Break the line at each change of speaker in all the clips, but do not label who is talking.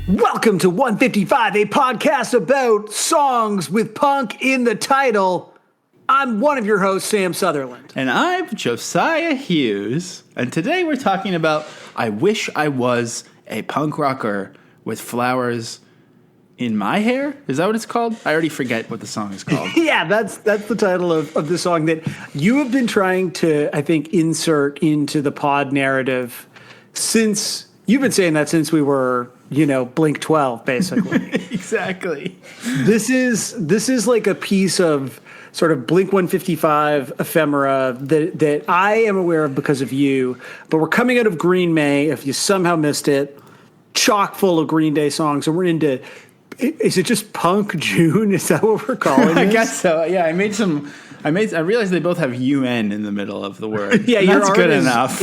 Welcome to 155, a podcast about songs with punk in the title. I'm one of your hosts, Sam Sutherland.
And I'm Josiah Hughes. And today we're talking about I Wish I Was a Punk Rocker with Flowers in My Hair? Is that what it's called? I already forget what the song is called.
Yeah, that's the title of the song that you have been trying to, I think, insert into the pod narrative since... You've been saying that since we were, Blink 12, basically.
Exactly.
This is like a piece of sort of Blink 155 ephemera that I am aware of because of you. But we're coming out of Green May, if you somehow missed it, chock full of Green Day songs. And we're into, is it just Punk June? Is that what we're calling it?
I guess so. Yeah, I realized they both have UN in the middle of the word.
Yeah,
that's good enough.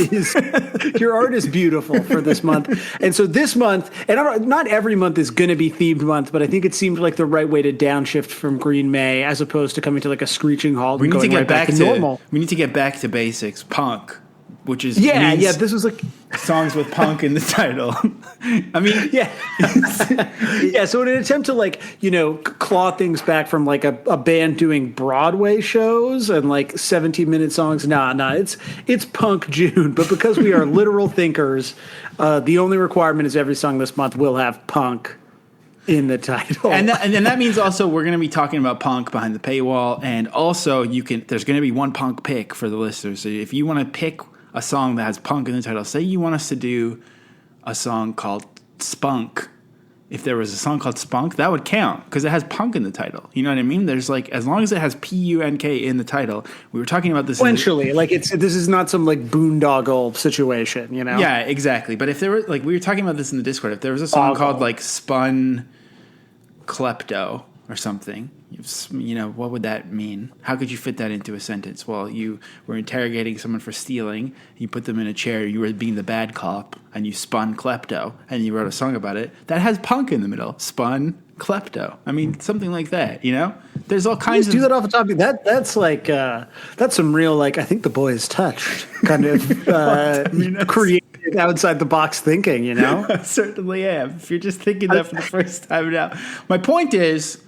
Your art is beautiful for this month. And so this month, and not every month is going to be themed month, but I think it seemed like the right way to downshift from Green May as opposed to coming to like a screeching halt and going right back to normal.
We need to get back to basics. Punk, which is
this was like
songs with punk in the title. I mean,
yeah. So in an attempt to claw things back from like a band doing Broadway shows and like 17-minute songs, it's Punk June. But because we are literal thinkers, the only requirement is every song this month will have punk in the title.
And that means also we're going to be talking about punk behind the paywall, and also there's going to be one punk pick for the listeners. So if you want to pick a song that has punk in the title, say you want us to do a song called Spunk. If there was a song called Spunk, that would count because it has punk in the title. You know what I mean? There's as long as it has P-U-N-K in the title. We were talking about this
sequentially. This is not some boondoggle situation,
Yeah, exactly. But if there were we were talking about this in the Discord, if there was a song called Spun Klepto or something, what would that mean? How could you fit that into a sentence? Well, you were interrogating someone for stealing, you put them in a chair, you were being the bad cop, and you spun klepto, and you wrote a song about it. That has punk in the middle. Spun klepto. I mean, something like that, There's all kinds of...
do that off the top of that's some real, I think the boy is touched kind of creative outside the box thinking,
I certainly am. If you're just thinking that for the first time now. My point is...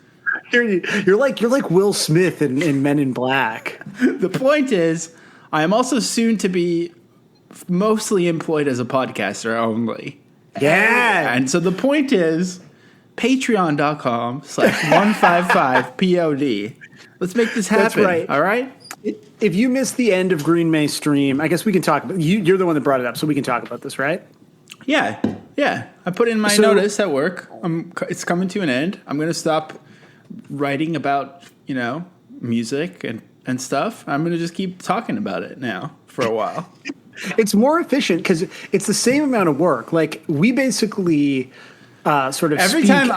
You're like Will Smith in Men in Black.
The point is, I am also soon to be mostly employed as a podcaster only.
Yeah.
And so the point is, patreon.com/155pod. Let's make this happen. That's
right.
All right?
If you missed the end of Green May stream, I guess we can talk about you're the one that brought it up, so we can talk about this, right?
Yeah. I put in my notice at work. It's coming to an end. I'm going to stop writing about, music and stuff. I'm going to just keep talking about it now for a while.
It's more efficient because it's the same amount of work. We basically sort of
every
speak
time
we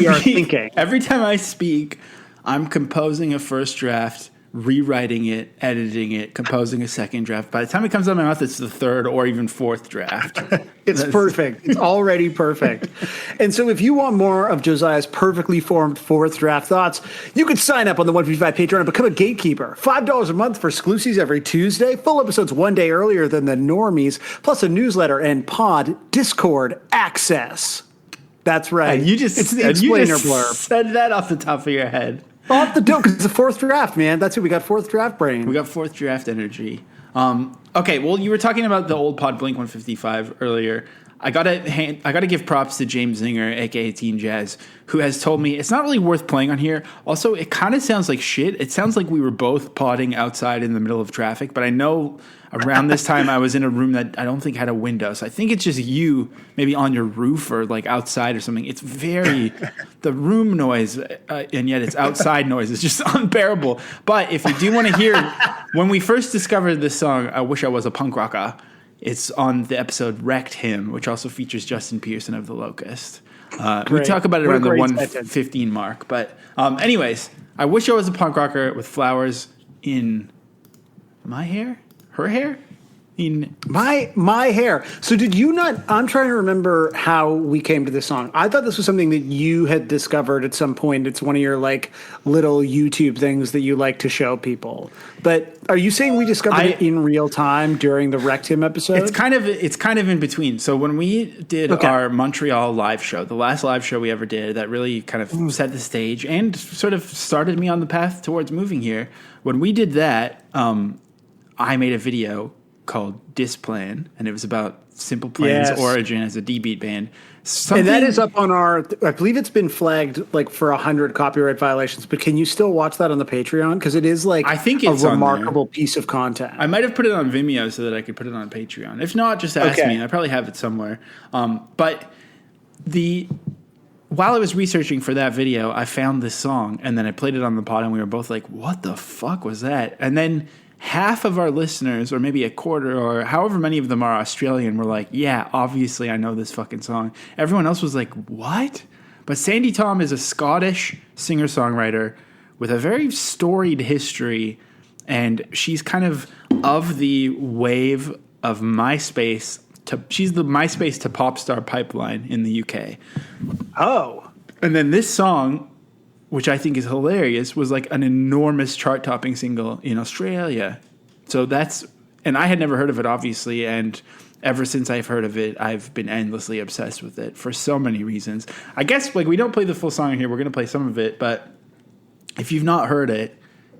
are thinking.
Every time I speak, I'm composing a first draft, rewriting it, editing it, composing a second draft. By the time it comes out of my mouth, it's the third or even fourth draft.
It's perfect. It's already perfect. And so if you want more of Josiah's perfectly formed fourth draft thoughts, you could sign up on the 155 Patreon and become a gatekeeper. $5 a month for exclusives every Tuesday, full episodes one day earlier than the normies, plus a newsletter and pod Discord access. That's right.
And it's the explainer blurb. Said that off the top of your head.
Off the dome, because it's the fourth draft, man. That's it. We got fourth draft brain.
We got fourth draft energy. Okay, well, you were talking about the old pod Blink 155 earlier. I gotta give props to James Zinger, aka Teen Jazz, who has told me it's not really worth playing on here. Also, it kind of sounds like shit. It sounds like we were both podding outside in the middle of traffic, but I know around this time I was in a room that I don't think had a window, so I think it's just you, maybe on your roof or outside or something. It's very the room noise, and yet it's outside noise is just unbearable. But if you do want to hear, when we first discovered this song, "I Wish I Was a Punk Rocker," it's on the episode Wrecked Him, which also features Justin Pearson of The Locust. We talk about it around the 1:15 mark. But anyways, I wish I was a punk rocker with flowers in my hair, her hair, mean,
My hair. So did you not? I'm trying to remember how we came to this song. I thought this was something that you had discovered at some point. It's one of your like little YouTube things that you like to show people. But are you saying we discovered it in real time during the Rectum episode?
it's kind of in between. So when we did our Montreal live show, the last live show we ever did, that really kind of set the stage and sort of started me on the path towards moving here. When we did that, I made a video called Displan, and it was about Simple Plan's origin as a D-beat band.
And that is up on our, I believe it's been flagged like for 100 copyright violations, but can you still watch that on the Patreon? Because it is like
I think it's
a remarkable piece of content.
I might have put it on Vimeo so that I could put it on Patreon. If not, just ask me. I probably have it somewhere. But while I was researching for that video, I found this song, and then I played it on the pod, and we were both like, what the fuck was that? And then half of our listeners, or maybe a quarter, or however many of them are Australian, were like, yeah, obviously I know this fucking song. Everyone else was like, what? But Sandi Thom is a Scottish singer-songwriter with a very storied history, and she's kind of the wave of MySpace. She's the MySpace to pop star pipeline in the UK.
Oh.
And then this song, which I think is hilarious, was like an enormous chart-topping single in Australia. So and I had never heard of it, obviously, and ever since I've heard of it, I've been endlessly obsessed with it for so many reasons. I guess, like, we don't play the full song in here. We're going to play some of it, but if you've not heard it,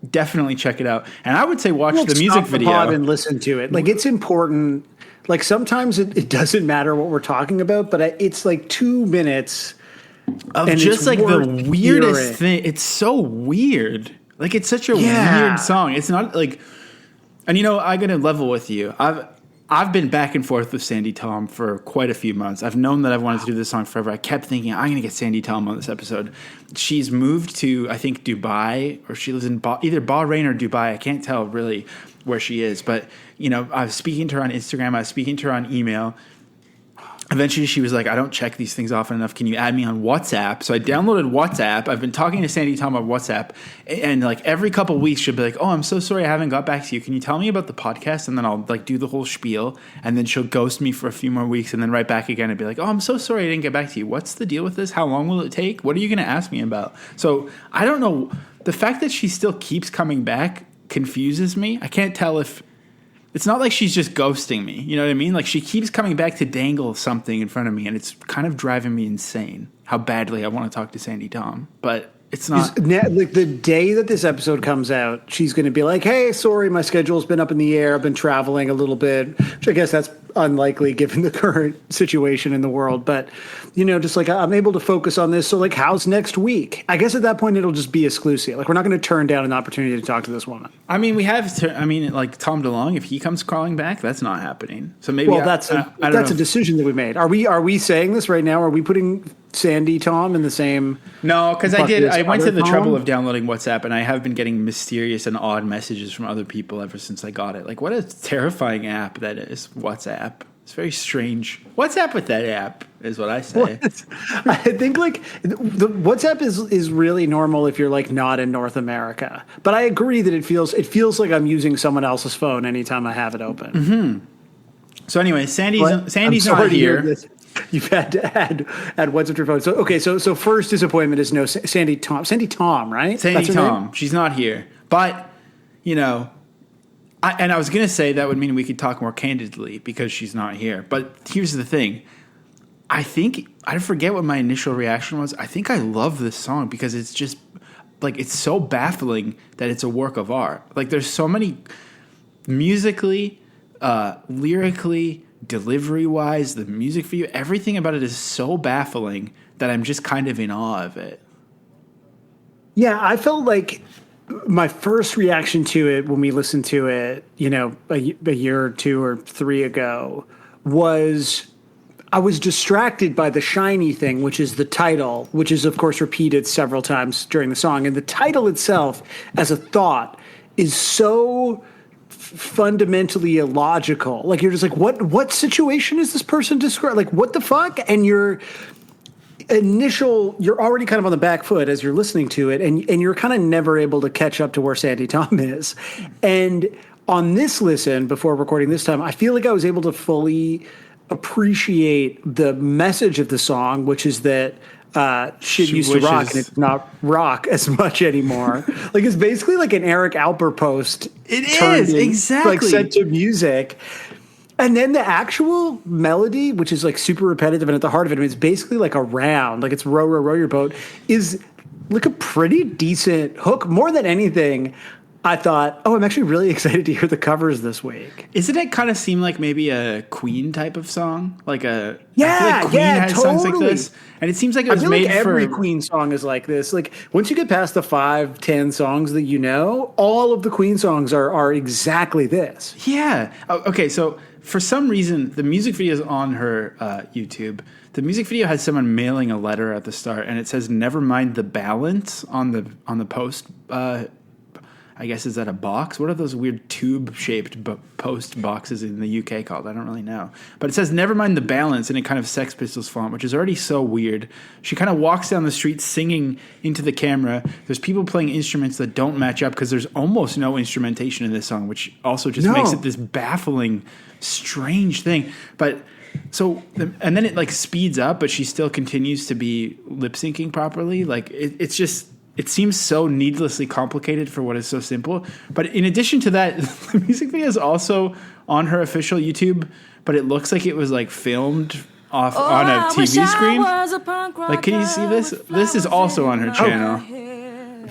definitely check it out. And I would say watch the music video.
Pod and listen to it. Like, it's important. Like, sometimes it doesn't matter what we're talking about, but it's like 2 minutes
of just like the weirdest thing. It's so weird. Like, it's such a weird song. It's not like, and I'm going to level with you. I've been back and forth with Sandi Thom for quite a few months. I've known that I've wanted to do this song forever. I kept thinking, I'm going to get Sandi Thom on this episode. She's moved to, I think, Dubai, or she lives in either Bahrain or Dubai. I can't tell really where she is. But, I was speaking to her on Instagram. I was speaking to her on email. Eventually, she was like, I don't check these things often enough. Can you add me on WhatsApp? So I downloaded WhatsApp. I've been talking to Sandi Thom on WhatsApp. And like every couple of weeks, she'll be like, oh, I'm so sorry I haven't got back to you. Can you tell me about the podcast? And then I'll like do the whole spiel. And then she'll ghost me for a few more weeks and then write back again and be like, oh, I'm so sorry I didn't get back to you. What's the deal with this? How long will it take? What are you going to ask me about? So I don't know. The fact that she still keeps coming back confuses me. I can't tell if... It's not like she's just ghosting me. You know what I mean? Like, she keeps coming back to dangle something in front of me, and it's kind of driving me insane how badly I want to talk to Sandi Thom. But it's not...
Like, the day that this episode comes out, she's going to be like, hey, sorry, my schedule's been up in the air. I've been traveling a little bit, which I guess that's unlikely given the current situation in the world. But, just like, I'm able to focus on this. So, like, how's next week? I guess at that point, it'll just be exclusive. Like, we're not going to turn down an opportunity to talk to this woman.
I mean, like, Tom DeLonge, if he comes crawling back, that's not happening. So maybe
that's a decision that we made. Are we saying this right now? Are we putting Sandi Thom in the same?
No, because I went to the trouble of downloading WhatsApp, and I have been getting mysterious and odd messages from other people ever since I got it. Like, what a terrifying app that is, WhatsApp. It's very strange. What's up with that app is what I say.
I think like the WhatsApp is really normal if you're like not in North America. But I agree that it feels like I'm using someone else's phone anytime I have it open.
Mm-hmm. So anyway, Sandy's not here.
You've had to add WhatsApp to your phone. So okay, so first disappointment is no Sandi Thom. Sandi Thom, right?
Sandi Thom. She's not here. But I was going to say that would mean we could talk more candidly because she's not here. But here's the thing. I forget what my initial reaction was. I think I love this song because it's just, like, it's so baffling that it's a work of art. Like, there's so many musically, lyrically, delivery-wise, the music video, everything about it is so baffling that I'm just kind of in awe of it.
Yeah, I felt like... my first reaction to it when we listened to it, a year or 2 or 3 ago, was I was distracted by the shiny thing, which is the title, which is, of course, repeated several times during the song. And the title itself, as a thought, is so fundamentally illogical. Like, you're just like, what situation is this person describing? Like, what the fuck? And you're already kind of on the back foot as you're listening to it, and you're kind of never able to catch up to where Sandi Thom is. And on this listen before recording this time, I feel like I was able to fully appreciate the message of the song, which is that shit
She
used to rock
wishes-
and it's not rock as much anymore. Like it's basically like an Eric Alper post.
It
turned
is, exactly.
like set to music. And then the actual melody, which is like super repetitive and at the heart of it, I mean, it's basically like a round, like it's row, row, row your boat, is like a pretty decent hook. More than anything, I thought, I'm actually really excited to hear the covers this week.
Isn't it kind of seem like maybe a Queen type of song? Like I feel
Yeah,
like Queen
yeah,
has songs like
totally.
this. And it seems like it
I
was
feel
made
like every
for
Queen song is like this. Like once you get past the 5-10 songs that you know, all of the Queen songs are exactly this.
Yeah. Okay, so for some reason, the music video is on her YouTube. The music video has someone mailing a letter at the start, and it says "Never mind the balance" on the post. I guess is that a box? What are those weird tube-shaped post boxes in the UK called? I don't really know. But it says "Never mind the balance" in a kind of Sex Pistols font, which is already so weird. She kind of walks down the street singing into the camera. There's people playing instruments that don't match up because there's almost no instrumentation in this song, which also just makes it this baffling, strange thing. But so, and then it like speeds up, but she still continues to be lip syncing properly. Like it's just. It seems so needlessly complicated for what is so simple. But in addition to that, the music video is also on her official YouTube, but it looks like it was like filmed on a TV screen. Like, can you see this? This is also on her channel.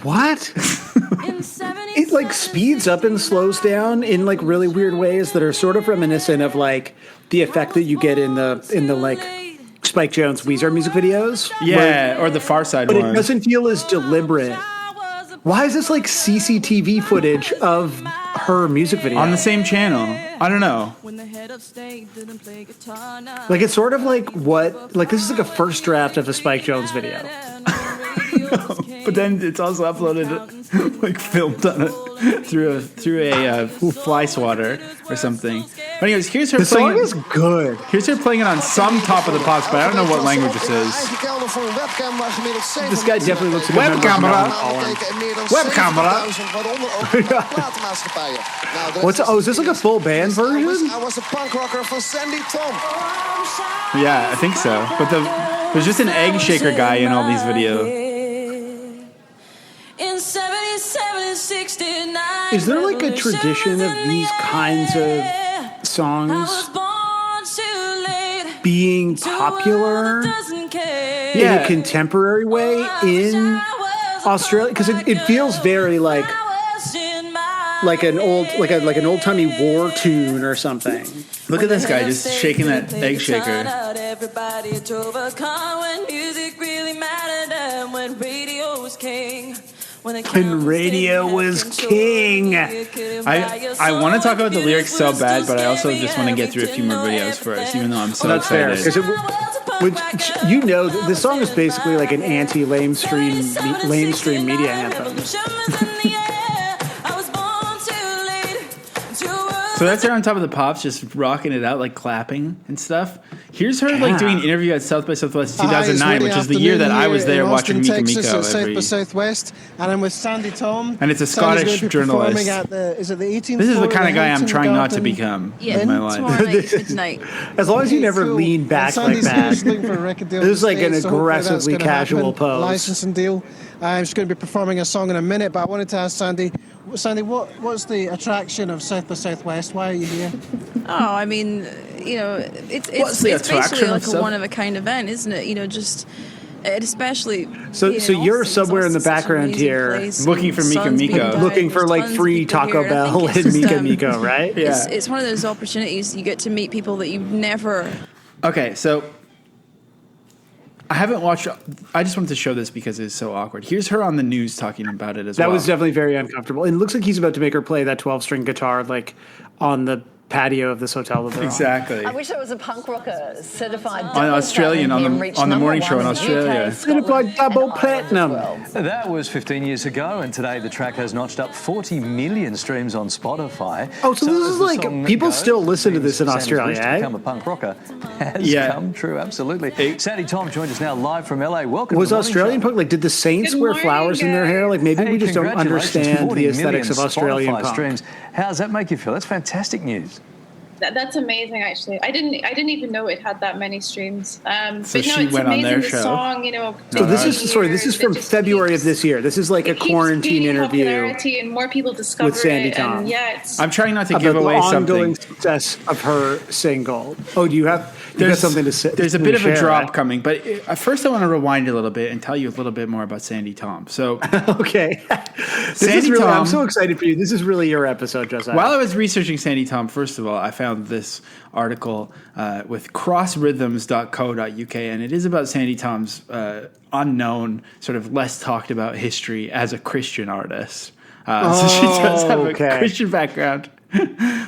What? It like speeds up and slows down in like really weird ways that are sort of reminiscent of like the effect that you get in the like Spike Jonze Weezer music videos.
Yeah, or the Far Side
But
one.
it doesn't feel as deliberate. Why is this like CCTV footage of her music video?
On the same channel. I don't know.
Like it's sort of like what like this is like a first draft of a Spike Jonze video.
But then it's also uploaded, like filmed on through a fly swatter or something. But anyways, here's her
The song
playing.
is good.
Here's her playing it on some Top of the Pops, but I don't know what language this is.
This guy definitely looks like a member of
Webcamera.
Melon
Webcamera.
What's is this like a full band version?
I was a punk rocker for Sandi Thom.
Yeah, I think so. But there's just an egg shaker guy in all these videos.
In 77 and 69.
Is there like a tradition of these kinds of songs being popular in a contemporary way in Australia? Because it feels very like an old timey war tune or something.
Look at this guy just shaking that egg shaker.
Everybody to overcome when music really mattered and when radio was king.
When radio was king.
I want to talk about the lyrics so bad, but I also just want to get through a few more videos first, even though I'm so
That's fair.
excited.
Because you know, this song is basically like an anti-lamestream media anthem.
So that's her on Top of the Pops, just rocking it out, like clapping and stuff. Here's her like doing an interview at South by Southwest 2009, which is the year that I was there watching Mika
Texas
Miko
at South
every.
by Southwest, and I'm with Sandi Thom.
And it's a
Sandi's
Scottish
going to be performing
journalist.
At is it the 18th
This is the
floor
kind of
of
guy I'm
Hilton
trying not to
Garden?
become
Yeah,
in my life.
tomorrow night, midnight.
As long as you
Okay,
never
cool.
lean back
Well,
like
Sandi's
that.
just looking for a record deal
This is
in the
like an
States, so hopefully that's
aggressively
gonna
casual
happen.
pose.
Licensing deal. She's going to be performing a song in a minute, but I wanted to ask Sandi, what's the attraction of South by Southwest? Why are you here?
Oh, I mean, you know, it's
What's the attraction
basically
of
like a
South-
one of a kind event, isn't it? You know, just especially.
So you're somewhere in the background here
looking for Mika Miko.
looking for like free Taco Bell and Mika Miko, right?
Yeah.
It's one of those opportunities you get to meet people that you've never.
Okay, so I haven't watched. I just wanted to show this because it's so awkward. Here's her on the news talking about it as
That
well.
was definitely very uncomfortable. And it looks like he's about to make her play that 12-string guitar like on the patio of this hotel that they're
Exactly.
I wish there was a punk rocker certified
On Australian, on the morning show in Australia.
Certified double platinum.
That was 15 years ago, and today the track has notched up 40 million streams on Spotify.
Oh, so this
as
is
the
like
song
people
goes,
still listen to this in
Sandy's
Australia,
wish to
eh?
become a punk rocker has come true, absolutely. Sandi Thom joins us now live from LA. Welcome
Was
to the Morning
Australian
Show.
punk like? Did the Saints
Good
wear
morning,
flowers in their hair? Like maybe
Hey,
we just don't
congratulations,
understand
40
the aesthetics of
million
Australian
Spotify
punk.
streams. How does that make you feel? That's fantastic news.
That's amazing, actually. I didn't even know it had that many streams. But
So
no,
she
it's
went on
amazing.
their
The
show.
song,
So this is from February of this year. This is like a quarantine interview
and more people discover
with Sandi
it.
Thom.
And yeah, it's
I'm trying not to
about
give
the
away
ongoing
something.
success of her single. Oh, do you have something to say?
There's a bit of a
share,
drop
right?
coming, but first I want to rewind a little bit and tell you a little bit more about Sandi Thom. So
Okay.
Sandi
I'm
Thom-
so excited for you. This is really your episode, Josiah.
while I was researching Sandi Thom, first of all, I found this article with crossrhythms.co.uk, and it is about Sandi Thom's unknown, sort of less talked about history as a Christian artist. So she does have a
okay.
Christian background.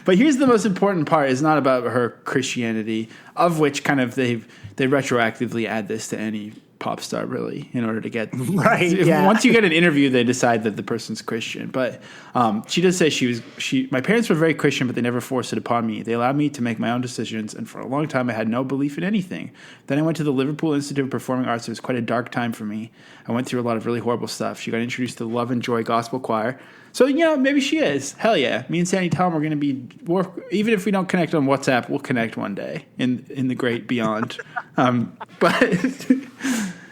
But here's the most important part: is not about her Christianity, of which kind of they retroactively add this to any pop star, really, in order to get
Right, yeah.
Once you get an interview, they decide that the person's Christian. But she does say my parents were very Christian, but they never forced it upon me. They allowed me to make my own decisions, and for a long time I had no belief in anything. Then I went to the Liverpool Institute of Performing Arts. It was quite a dark time for me. I went through a lot of really horrible stuff. She got introduced to the Love and Joy Gospel Choir. So, maybe she is. Hell yeah. Me and Sandi Thom are going to be, even if we don't connect on WhatsApp, we'll connect one day in the great beyond. But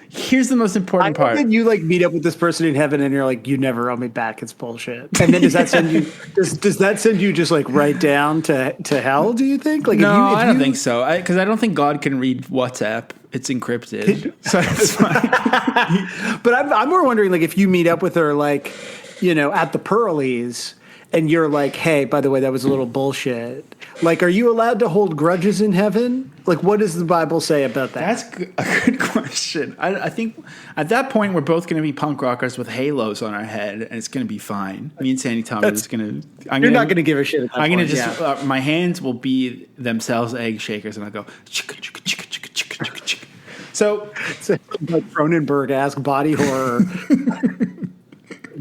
here's the most important part.
That you like meet up with this person in heaven and you're like, you never owe me back. It's bullshit. And then does that send you, does that send you just like right down to hell, do you think? Like,
No,
if
I don't think so. Because I don't think God can read WhatsApp. It's encrypted. So it's fine.
But I'm more wondering, like, if you meet up with her, like, at the Pearlies, and you're like, hey, by the way, that was a little bullshit. Like, are you allowed to hold grudges in heaven? Like, what does the Bible say about that?
That's a good question. I think at that point, we're both going to be punk rockers with halos on our head, and it's going to be fine. Me and Sandi Thom are just going to...
You're not going to give a shit at that
I'm going to
point,
just... my hands will be themselves egg shakers, and I'll go... chicka, chicka, chicka, chicka, chicka, chicka, chicka. So...
It's like Cronenberg-esque body horror,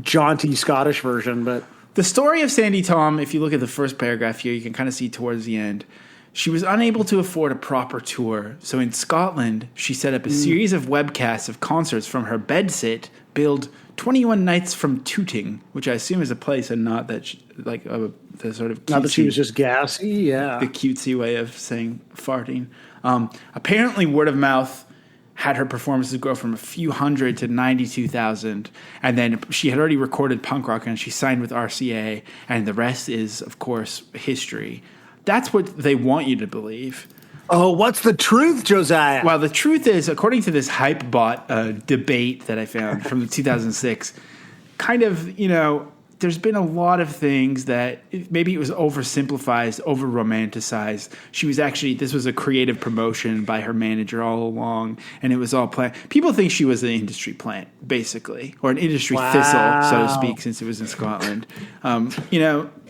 jaunty Scottish version, but...
The story of Sandi Thom, if you look at the first paragraph here, you can kind of see towards the end. She was unable to afford a proper tour, so in Scotland, she set up a series of webcasts of concerts from her bedsit, billed 21 nights from Tooting, which I assume is a place and not that, the sort of cutesy,
Not that she was just gassy, yeah.
the cutesy way of saying farting. Apparently, word of mouth had her performances grow from a few hundred to 92,000. And then she had already recorded punk rock and she signed with RCA. And the rest is, of course, history. That's what they want you to believe.
Oh, what's the truth, Josiah?
Well, the truth is, according to this Hypebot debate that I found from 2006, kind of, there's been a lot of things that maybe it was oversimplified, over-romanticized. This was a creative promotion by her manager all along, and it was all planned. People think she was an industry plant, basically, or an industry thistle, so to speak, since it was in Scotland.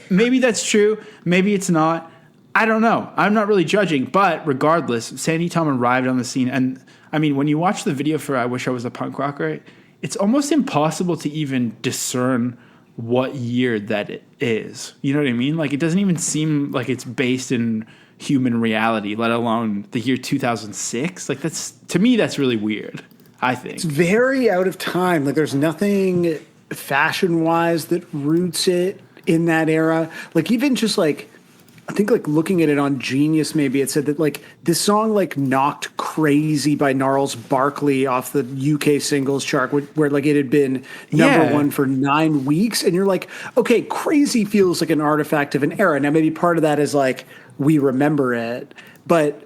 Maybe that's true. Maybe it's not. I don't know. I'm not really judging, but regardless, Sandi Thom arrived on the scene, and I mean, when you watch the video for "I Wish I Was a Punk Rocker," it's almost impossible to even discern what year that it is. You know what I mean? Like, it doesn't even seem like it's based in human reality, let alone the year 2006. Like, to me, that's really weird, I think.
It's very out of time. Like, there's nothing fashion-wise that roots it in that era. Like, even just, like, I think, like, looking at it on Genius, maybe it said that, like, this song, like, knocked Crazy by Gnarls Barkley off the UK singles chart, where like, it had been number one for 9 weeks. And you're like, okay, Crazy feels like an artifact of an era. Now, maybe part of that is, like, we remember it. But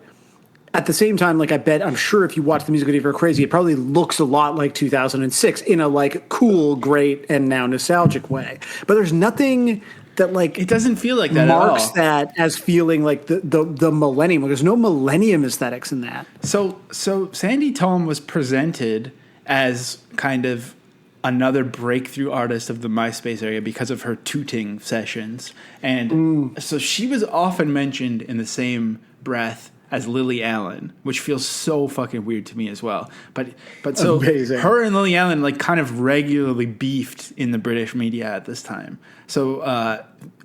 at the same time, like, I'm sure if you watch the music video for Crazy, it probably looks a lot like 2006 in a, like, cool, great, and now nostalgic way. But there's nothing that, like,
it doesn't feel like that
marks
at all.
that as feeling like the millennium. Like, there's no millennium aesthetics in that.
So Sandi Thom was presented as kind of another breakthrough artist of the MySpace area because of her tooting sessions. And so she was often mentioned in the same breath as Lily Allen, which feels so fucking weird to me as well. But so
Amazing.
her and Lily Allen like kind of regularly beefed in the British media at this time. So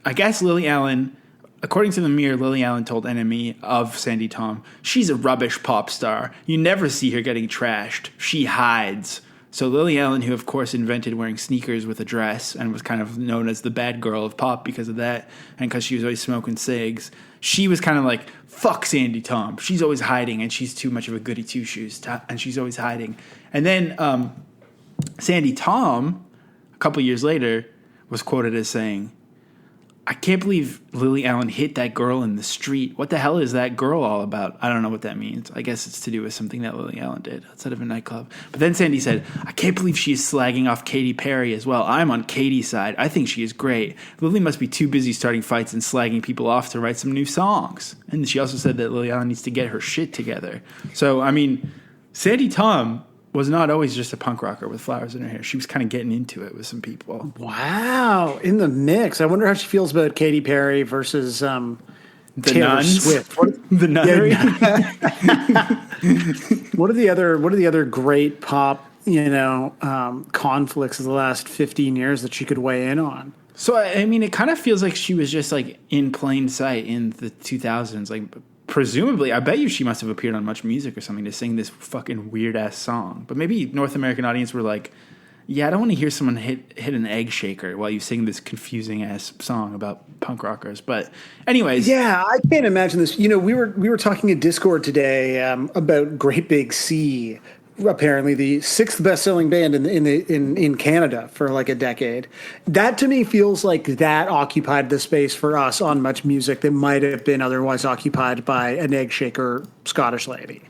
I guess Lily Allen, according to the Mirror, Lily Allen told NME of Sandi Thom, she's a rubbish pop star. You never see her getting trashed. She hides. So Lily Allen, who of course invented wearing sneakers with a dress and was kind of known as the bad girl of pop because of that, and because she was always smoking cigs, she was kind of like, fuck Sandi Thom. She's always hiding, and she's too much of a goody two-shoes, and she's always hiding. And then Sandi Thom, a couple years later, was quoted as saying, I can't believe Lily Allen hit that girl in the street. What the hell is that girl all about? I don't know what that means. I guess it's to do with something that Lily Allen did outside of a nightclub. But then Sandi said, I can't believe she is slagging off Katy Perry as well. I'm on Katy's side. I think she is great. Lily must be too busy starting fights and slagging people off to write some new songs. And she also said that Lily Allen needs to get her shit together. So, I mean, Sandi Thom was not always just a punk rocker with flowers in her hair. She was kind of getting into it with some people.
Wow, in the mix. I wonder how she feels about Katy Perry versus
The
Taylor
Nuns.
Swift.
The Nunnery.
What are the other great pop, conflicts of the last 15 years that she could weigh in on?
So, I mean, it kind of feels like she was just like in plain sight in the 2000s. Like, presumably, I bet you she must have appeared on Much Music or something to sing this fucking weird ass song. But maybe North American audience were like, yeah, I don't want to hear someone hit an egg shaker while you sing this confusing ass song about punk rockers. But anyways,
yeah, I can't imagine this. We were talking in Discord today about Great Big Sea, apparently the sixth best-selling band in Canada for like a decade. That to me feels like that occupied the space for us on Much Music that might have been otherwise occupied by an egg shaker Scottish lady.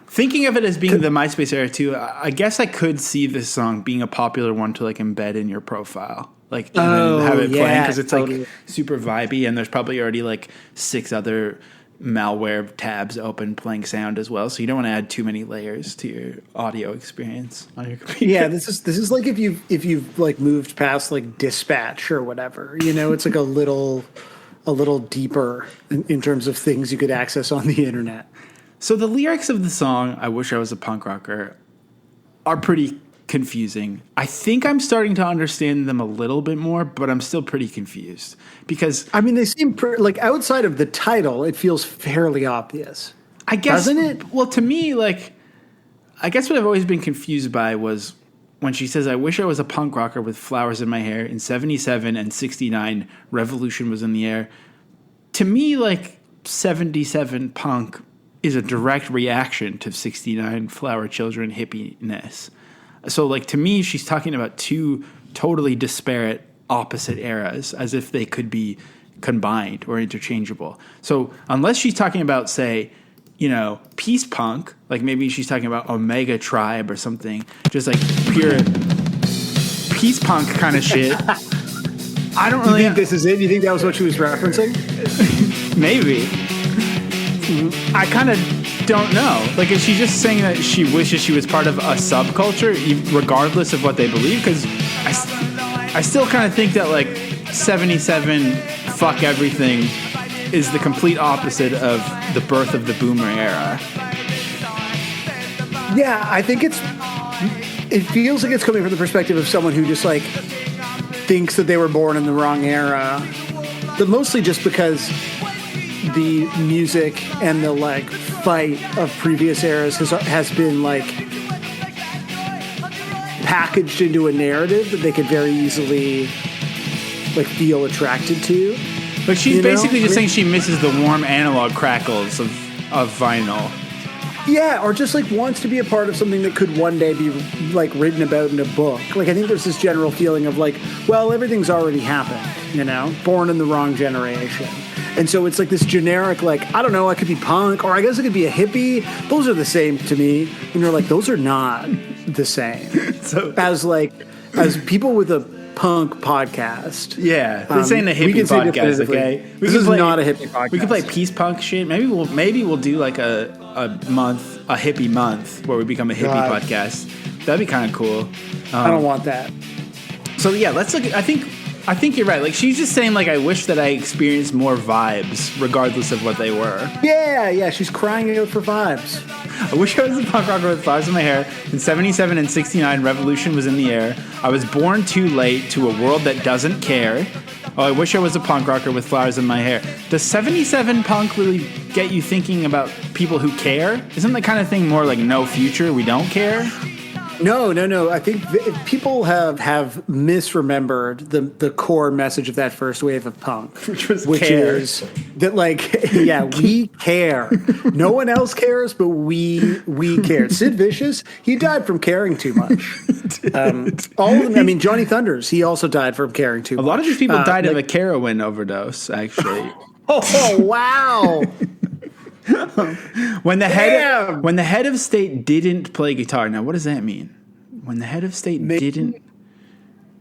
Thinking of it as being the MySpace era too, I guess I could see this song being a popular one to like embed in your profile. Like have it playing because it's
totally.
like super vibey, and there's probably already like 6 other malware tabs open playing sound as well, so you don't want to add too many layers to your audio experience on your computer.
Yeah, this is like if you've like moved past like Dispatch or whatever. It's like a little deeper in terms of things you could access on the internet.
So the lyrics of the song "I Wish I Was a Punk Rocker" are pretty confusing. I think I'm starting to understand them a little bit more, but I'm still pretty confused because
I mean, they seem like outside of the title, it feels fairly obvious.
I guess,
doesn't it?
Well, to me, like, I guess what I've always been confused by was when she says, I wish I was a punk rocker with flowers in my hair. In 77 and 69, revolution was in the air. To me, like, 77 punk is a direct reaction to 69 flower children hippiness. So, like, to me, she's talking about two totally disparate opposite eras as if they could be combined or interchangeable. So unless she's talking about, say, peace punk, like maybe she's talking about Omega Tribe or something, just like pure peace punk kind of shit. I don't really
think this is it? You think that was what she was referencing?
Maybe. I kind of don't know. Like, is she just saying that she wishes she was part of a subculture, regardless of what they believe? Because I still kind of think that, like, 77, fuck everything, is the complete opposite of the birth of the boomer era.
Yeah, I think it feels like it's coming from the perspective of someone who just, like, thinks that they were born in the wrong era, but mostly just because the music and the, like, fight of previous eras has been, like, packaged into a narrative that they could very easily, like, feel attracted to.
But she's basically just saying she misses the warm analog crackles of vinyl.
Yeah, or just, like, wants to be a part of something that could one day be, like, written about in a book. Like, I think there's this general feeling of, like, well, everything's already happened, born in the wrong generation. And so it's like this generic, like, I don't know, I could be punk, or I guess it could be a hippie. Those are the same to me. And you're like, those are not the same.
So,
as people with a punk podcast.
Yeah, this ain't a hippie podcast, okay?
This is not a hippie podcast.
We could play peace punk shit. Maybe we'll do like a hippie month where we become a hippie podcast. That'd be kind of cool.
I don't want that.
So yeah, let's look. I think you're right. Like she's just saying, like, I wish that I experienced more vibes, regardless of what they were.
Yeah. She's crying out for vibes.
I wish I was a punk rocker with flowers in my hair. In 77 and 69, revolution was in the air. I was born too late to a world that doesn't care. Oh, I wish I was a punk rocker with flowers in my hair. Does 77 punk really get you thinking about people who care? Isn't that kind of thing more like no future, we don't care?
No. I think people have misremembered the core message of that first wave of punk, which
care.
is that, like, yeah, we care. No one else cares, but we care. Sid Vicious, he died from caring too much. All of them. I mean, Johnny Thunders, he also died from caring too much.
A lot of these people died of a heroin overdose, actually.
Oh wow.
When the head of state didn't play guitar. Now, what does that mean? When the head of state didn't.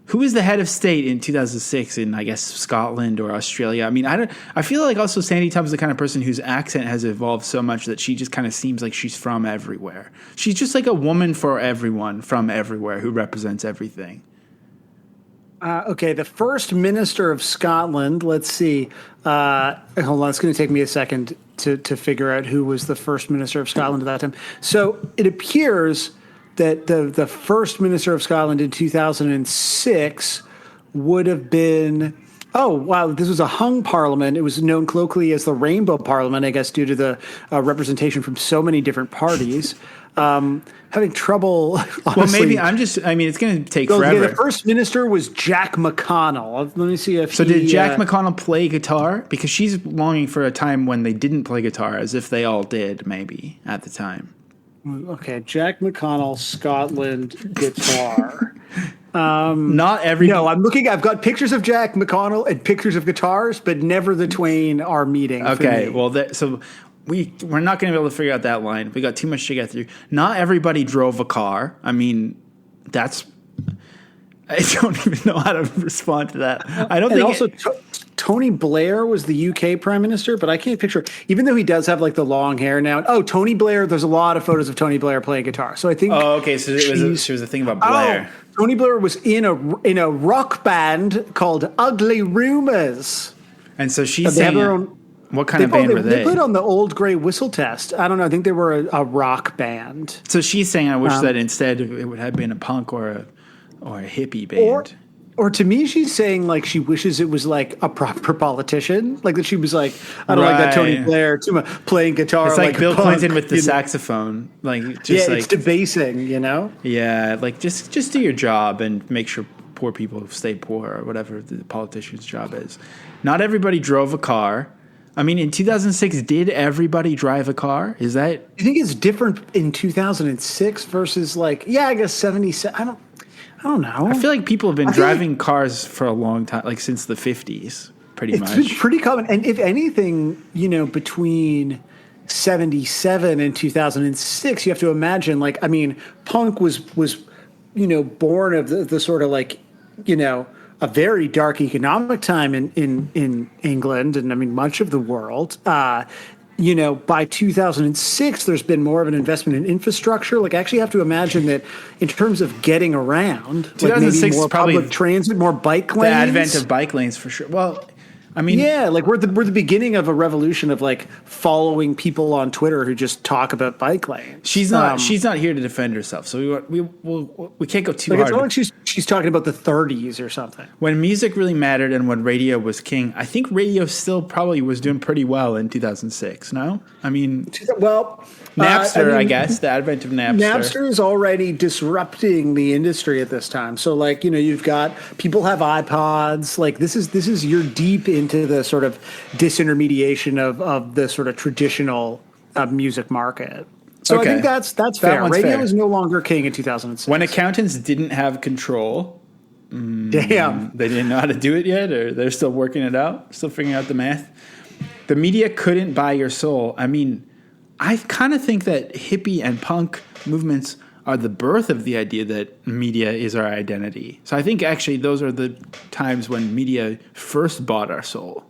Who was the head of state in 2006 in, I guess, Scotland or Australia? I mean, I feel like also Sandi Thom is the kind of person whose accent has evolved so much that she just kind of seems like she's from everywhere. She's just like a woman for everyone from everywhere who represents everything.
Okay, the first minister of Scotland. Let's see. Hold on, it's going to take me a second to figure out who was the first minister of Scotland at that time. So it appears that the first minister of Scotland in 2006 would have been. Oh, wow, this was a hung parliament. It was known colloquially as the Rainbow Parliament, I guess, due to the representation from so many different parties. Having trouble, honestly.
Well, maybe it's going to take forever.
The first minister was Jack McConnell. Let me see if
did Jack McConnell play guitar? Because she's longing for a time when they didn't play guitar, as if they all did, maybe, at the time.
Okay, Jack McConnell, Scotland, guitar.
Not every.
No, I'm looking. I've got pictures of Jack McConnell and pictures of guitars, but never the twain are meeting.
Okay, well, we're not going to be able to figure out that line. We got too much to get through. Not everybody drove a car. I mean, I don't even know how to respond to that. I don't think.
Also, Tony Blair was the UK prime minister, but I can't picture. Even though he does have like the long hair now. Oh, Tony Blair. There's a lot of photos of Tony Blair playing guitar. So I think.
Oh, okay. So she was a thing about Blair.
Oh, Tony Blair was in a rock band called Ugly Rumors,
and so she's saying. What kind of band were they?
They played on the Old Grey Whistle Test. I don't know. I think they were a rock band.
So she's saying, I wish that instead it would have been a punk or a hippie band.
Or to me, she's saying like she wishes it was like a proper politician. Like that she was like, I don't like that Tony Blair too much playing guitar.
It's like Bill
punk,
Clinton with the saxophone. Like just
it's debasing, you know?
Yeah, like just do your job and make sure poor people stay poor or whatever the politician's job is. Not everybody drove a car. I mean, in 2006, did everybody drive a car? Is that?
You think it's different in 2006 versus I guess 77? I don't know.
I feel like people have been driving cars for a long time, like since the 50s, pretty much.
It's been pretty common. And if anything, between 77 and 2006, you have to imagine, punk was born of the sort of a very dark economic time in England and I mean much of the world. By 2006, there's been more of an investment in infrastructure. I actually have to imagine that in terms of getting around,
2006
maybe more
is probably
public transit, more bike lanes.
The advent of bike lanes for sure. Well, I mean,
yeah, we're the beginning of a revolution of following people on Twitter who just talk about bike lanes.
She's not here to defend herself, so we can't go too hard.
It's not like she's talking about the 30s or something.
When music really mattered and when radio was king, I think radio still probably was doing pretty well in 2006. No, I mean,
well,
Napster, I guess the advent of Napster.
Napster is already disrupting the industry at this time. So you've got people have iPods. This is you're deep into the sort of disintermediation of the sort of traditional music market. So
okay.
I think that's fair. Radio
fair.
is no longer king in 2006.
When accountants didn't have control,
damn,
they didn't know how to do it yet, or they're still working it out, still figuring out the math. The media couldn't buy your soul. I mean, I kind of think that hippie and punk movements are the birth of the idea that media is our identity. So I think actually those are the times when media first bought our soul.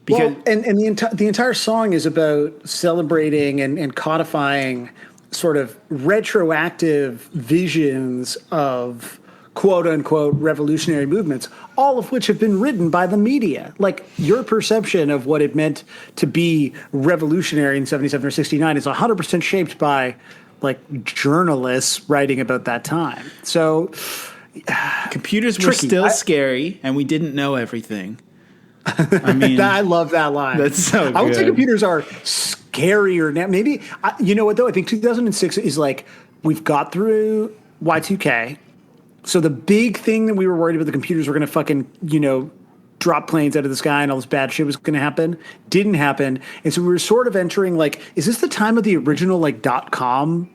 Because
and the entire song is about celebrating and codifying sort of retroactive visions of quote unquote revolutionary movements, all of which have been written by the media. Like your perception of what it meant to be revolutionary in 77 or 69 is 100% shaped by like journalists writing about that time. So
computers were
tricky.
still scary and we didn't know everything. I mean,
I love that line.
That's so
I would say
good.
computers are scarier now. Maybe, you know what, though? I think 2006 is like we've got through Y2K. So the big thing that we were worried about the computers were going to fucking, drop planes out of the sky and all this bad shit was going to happen didn't happen. And so we were sort of entering like, is this the time of the original like .com,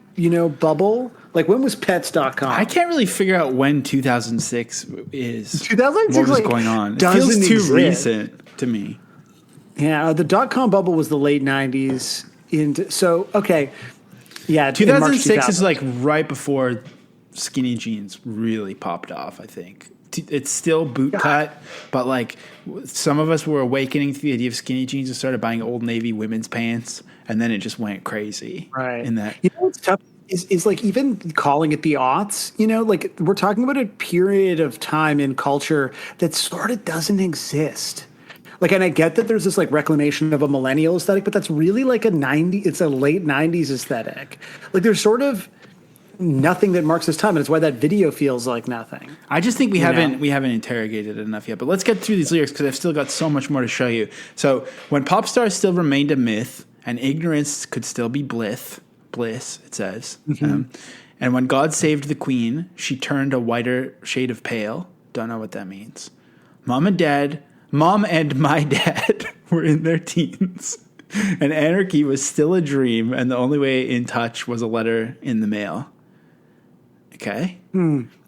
bubble? Like when was pets.com?
I can't really figure out when 2006 is.
2006
what was
like,
going on? It
doesn't
feels too
exist.
recent to me.
Yeah, the .com bubble was the late 90s. Okay. Yeah, in March
2006 is
2000.
like right before skinny jeans really popped off, I think. It's still boot cut, but like some of us were awakening to the idea of skinny jeans and started buying Old Navy women's pants, and then it just went crazy.
Right.
In that.
You know what's tough is like even calling it the aughts, like we're talking about a period of time in culture that sort of doesn't exist. Like, and I get that there's this like reclamation of a millennial aesthetic, but that's really like it's a late 90s aesthetic. Like there's sort of nothing that marks this time, and it's why that video feels like nothing.
I just think we haven't interrogated it enough yet. But let's get through these lyrics because I've still got so much more to show you. So when pop stars still remained a myth and ignorance could still be bliss, it says. And when God saved the queen, she turned a whiter shade of pale. Don't know what that means. Mom and my dad were in their teens. And anarchy was still a dream, and the only way in touch was a letter in the mail. Okay.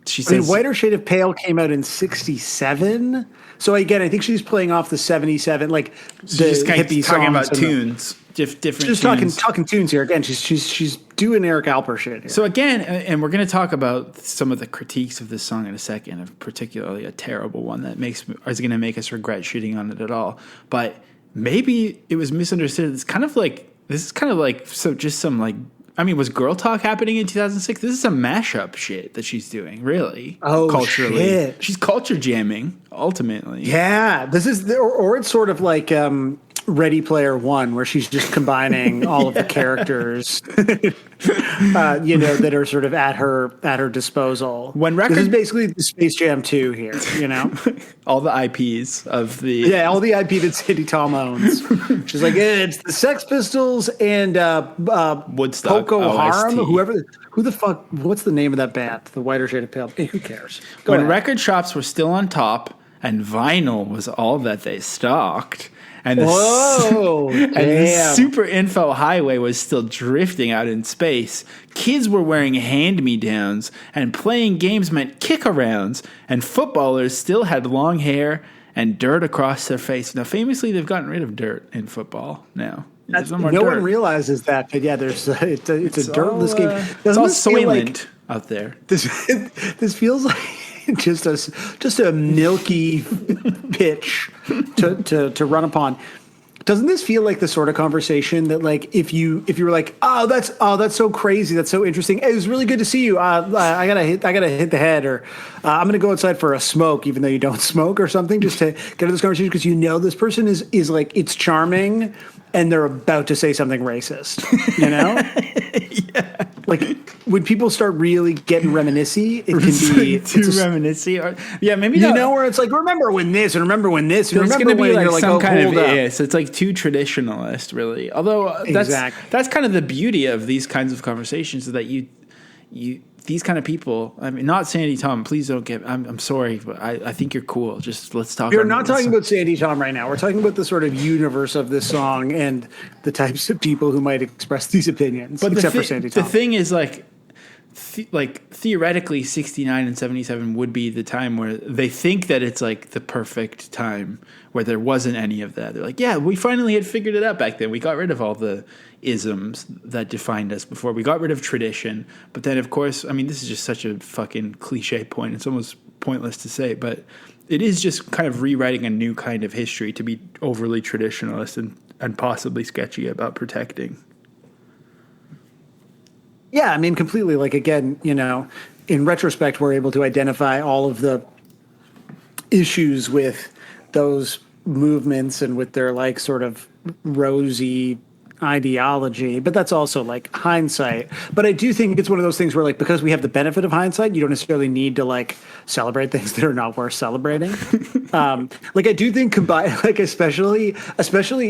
She says,
Whiter Shade of Pale came out in 67. So again, I think she's playing off the 77, like the
just kind of
hippie
talking about
songs
tunes, different
Just
tunes.
talking tunes here. Again, she's doing Eric Alper shit here.
So again, and we're going to talk about some of the critiques of this song in a second, of particularly a terrible one that is going to make us regret shitting on it at all. But maybe it was misunderstood. This is kind of like some was girl talk happening in 2006? This is some mashup shit that she's doing, really.
Oh,
culturally.
shit.
She's culture jamming, ultimately.
Yeah, this is, or it's sort of like Ready Player One, where she's just combining all of the characters, that are sort of at her disposal. This is basically the Space Jam 2 here,
all the IPs of the
all the IP that Sandi Thom owns. She's like, it's the Sex Pistols and
Woodstock,
Poco
OST.
Harum, who the fuck? What's the name of that band? The Whiter Shade of Pale. Hey, who cares? Go
when
ahead.
record shops were still on top and vinyl was all that they stocked, and the,
Whoa,
and the
damn.
super info highway was still drifting out in space, kids were wearing hand-me-downs, and playing games meant kick-arounds, and footballers still had long hair and dirt across their face. Now, famously, they've gotten rid of dirt in football now. There's no more
No
dirt.
one realizes that, but yeah, it's a dirtless game.
It's
Doesn't
all
this feel like
Soylent out there.
this feels like just a milky pitch to run upon. Doesn't this feel like the sort of conversation that, like, if you were like, oh that's so crazy, that's so interesting, hey, it was really good to see you, I gotta hit the head, or I'm gonna go outside for a smoke even though you don't smoke or something, just to get into this conversation because this person is like, it's charming and they're about to say something racist, yeah. Like when people start really getting reminiscy, it can be
reminiscy, or maybe
where it's like, remember when this and remember when this and
There's
remember
going to
when
be like
you're like,
some
oh,
kind of
hold up.
is. It's like too traditionalist, really. Although that's kind of the beauty of these kinds of conversations, is that you these kind of people. I mean, not Sandi Thom. Please don't get. I'm sorry, but I think you're cool. Just let's talk.
We're not talking about Sandi Thom right now. We're talking about the sort of universe of this song and the types of people who might express these opinions.
But
except for Sandi Thom.
The thing is, like theoretically, 69 and 77 would be the time where they think that it's like the perfect time where there wasn't any of that. They're like, yeah, we finally had figured it out back then. We got rid of all the isms that defined us before. We got rid of tradition. But then, of course, I mean, this is just such a fucking cliche point. It's almost pointless to say, but it is just kind of rewriting a new kind of history to be overly traditionalist and possibly sketchy about protecting.
Yeah, I mean, completely. Like, again, in retrospect, we're able to identify all of the issues with those movements and with their like sort of rosy ideology, but that's also like hindsight. But I do think it's one of those things where like because we have the benefit of hindsight, you don't necessarily need to like celebrate things that are not worth celebrating. Like I do think combine like especially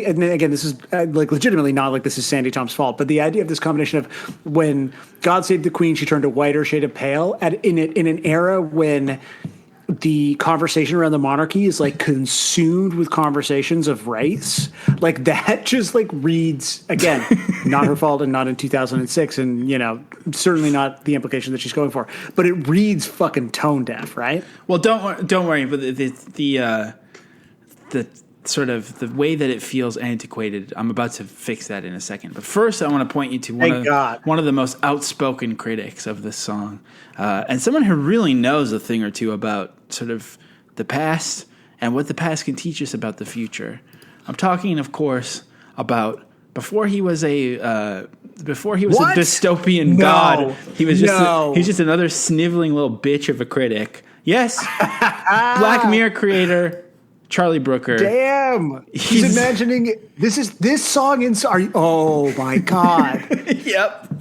and then again this is like legitimately not like this is Sandi Thom's fault, but the idea of this combination of when God Save the Queen she turned a whiter shade of pale in an era when the conversation around the monarchy is like consumed with conversations of race, like that just like reads again, not her fault and not in 2006 and certainly not the implication that she's going for, but it reads fucking tone deaf, right?
Well, don't worry, but the sort of the way that it feels antiquated, I'm about to fix that in a second. But first, I want to point you to one of the most outspoken critics of this song, and someone who really knows a thing or two about sort of the past and what the past can teach us about the future. I'm talking, of course, about before he was a dystopian god. He was just another sniveling little bitch of a critic. Yes, Black Mirror creator. Charlie Brooker.
Damn. He's imagining this song oh my God.
Yep.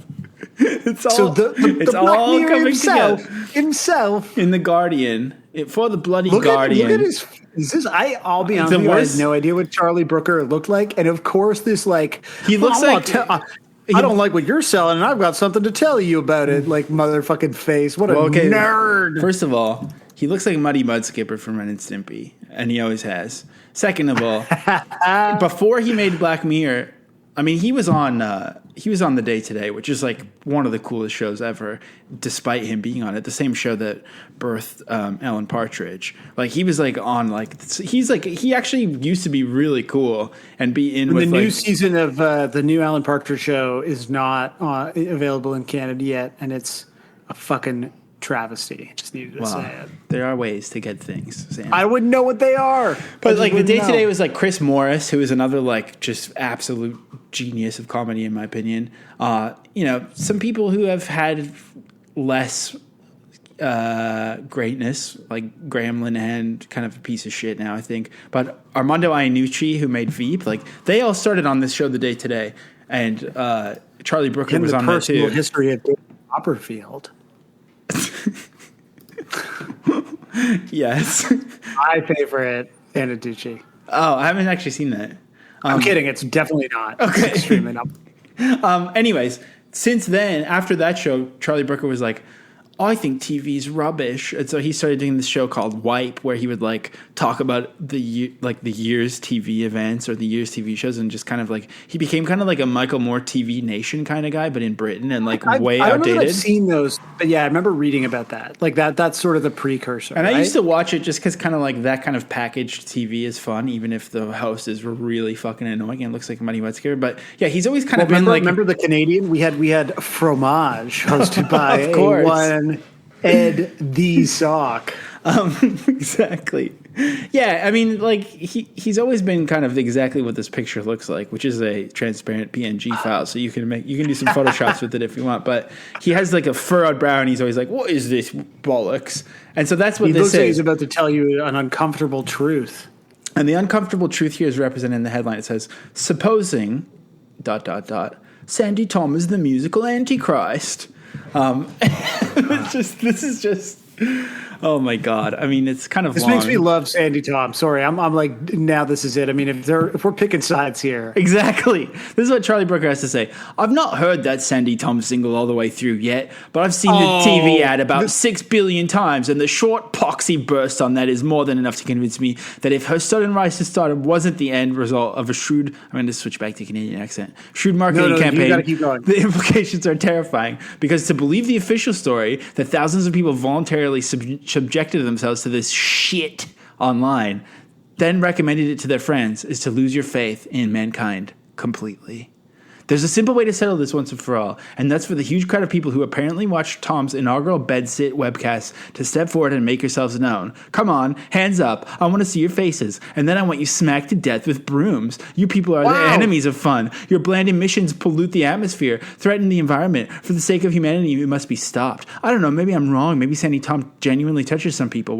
It's all,
it's
all coming together.
Himself.
In The Guardian. For the bloody
Look
Guardian.
at his I'll be honest with you, I had no idea what Charlie Brooker looked like. And of course this like
he looks like
I don't like what you're selling and I've got something to tell you about it, like motherfucking face. What a nerd.
First of all, he looks like Muddy Mudskipper from Ren and Stimpy, and he always has. Second of all, before he made Black Mirror, I mean, he was on The Day Today, which is like one of the coolest shows ever, despite him being on it. The same show that birthed Alan Partridge. Like he was like on he actually used to be really cool and be in with
the new season of the new Alan Partridge show is not available in Canada yet, and it's a fucking travesty. Just needed to say it.
There are ways to get things, Sam.
I wouldn't know what they are.
But like The Day Today was like Chris Morris, who is another like just absolute genius of comedy in my opinion. Some people who have had less greatness, like Graham Linehan, kind of a piece of shit now, I think. But Armando Iannucci, who made Veep, like they all started on this show The Day Today, and Charlie Brooker was on that too.
The personal history of David Copperfield.
Yes.
My favorite Iannucci.
Oh, I haven't actually seen that.
I'm kidding. It's definitely not.
Okay.
It's extremely not.
Anyways, since then, after that show, Charlie Brooker was like, I think TV's rubbish. And so he started doing this show called Wipe, where he would like talk about the year's TV events or the year's TV shows, and just kind of like he became kind of like a Michael Moore TV Nation kind of guy, but in Britain and like way
I don't
outdated.
know that I've seen those, but yeah, I remember reading about that. Like that's sort of the precursor.
And
right?
I used to watch it just because kind of like that kind of packaged TV is fun, even if the host is really fucking annoying and looks like Muddy Mudskipper. But yeah, he's always kind of been like.
Remember the Canadian? We had Fromage hosted by one Ed the Sock.
Exactly. Yeah, I mean, like he's always been kind of exactly what this picture looks like, which is a transparent PNG file. So you can do some photoshops with it if you want. But he has like a furrowed brow, and he's always like, "What is this bollocks?" And so that's what this
looks
is.
like he's about to tell you an uncomfortable truth.
And the uncomfortable truth here is represented in the headline. It says, "Supposing ... Sandi Thom is the musical Antichrist." This is just. Oh my God! I mean, it's kind of.
This makes me love Sandi Thom. Sorry, I'm like now. This is it. I mean, if we're picking sides here,
exactly. This is what Charlie Brooker has to say. I've not heard that Sandi Thom single all the way through yet, but I've seen the TV ad about 6 billion times, and the short poxy burst on that is more than enough to convince me that if her sudden rise to stardom wasn't the end result of a shrewd, I'm going to switch back to Canadian accent, shrewd marketing campaign,
you gotta keep going.
The implications are terrifying, because to believe the official story that thousands of people voluntarily subjected themselves to this shit online, then recommended it to their friends, is to lose your faith in mankind completely. There's a simple way to settle this once and for all, and that's for the huge crowd of people who apparently watched Tom's inaugural bedsit webcast to step forward and make yourselves known. Come on, hands up. I want to see your faces, and then I want you smacked to death with brooms. You people are the enemies of fun. Your bland emissions pollute the atmosphere, threaten the environment. For the sake of humanity, it must be stopped. I don't know, maybe I'm wrong. Maybe Sandi Thom genuinely touches some people.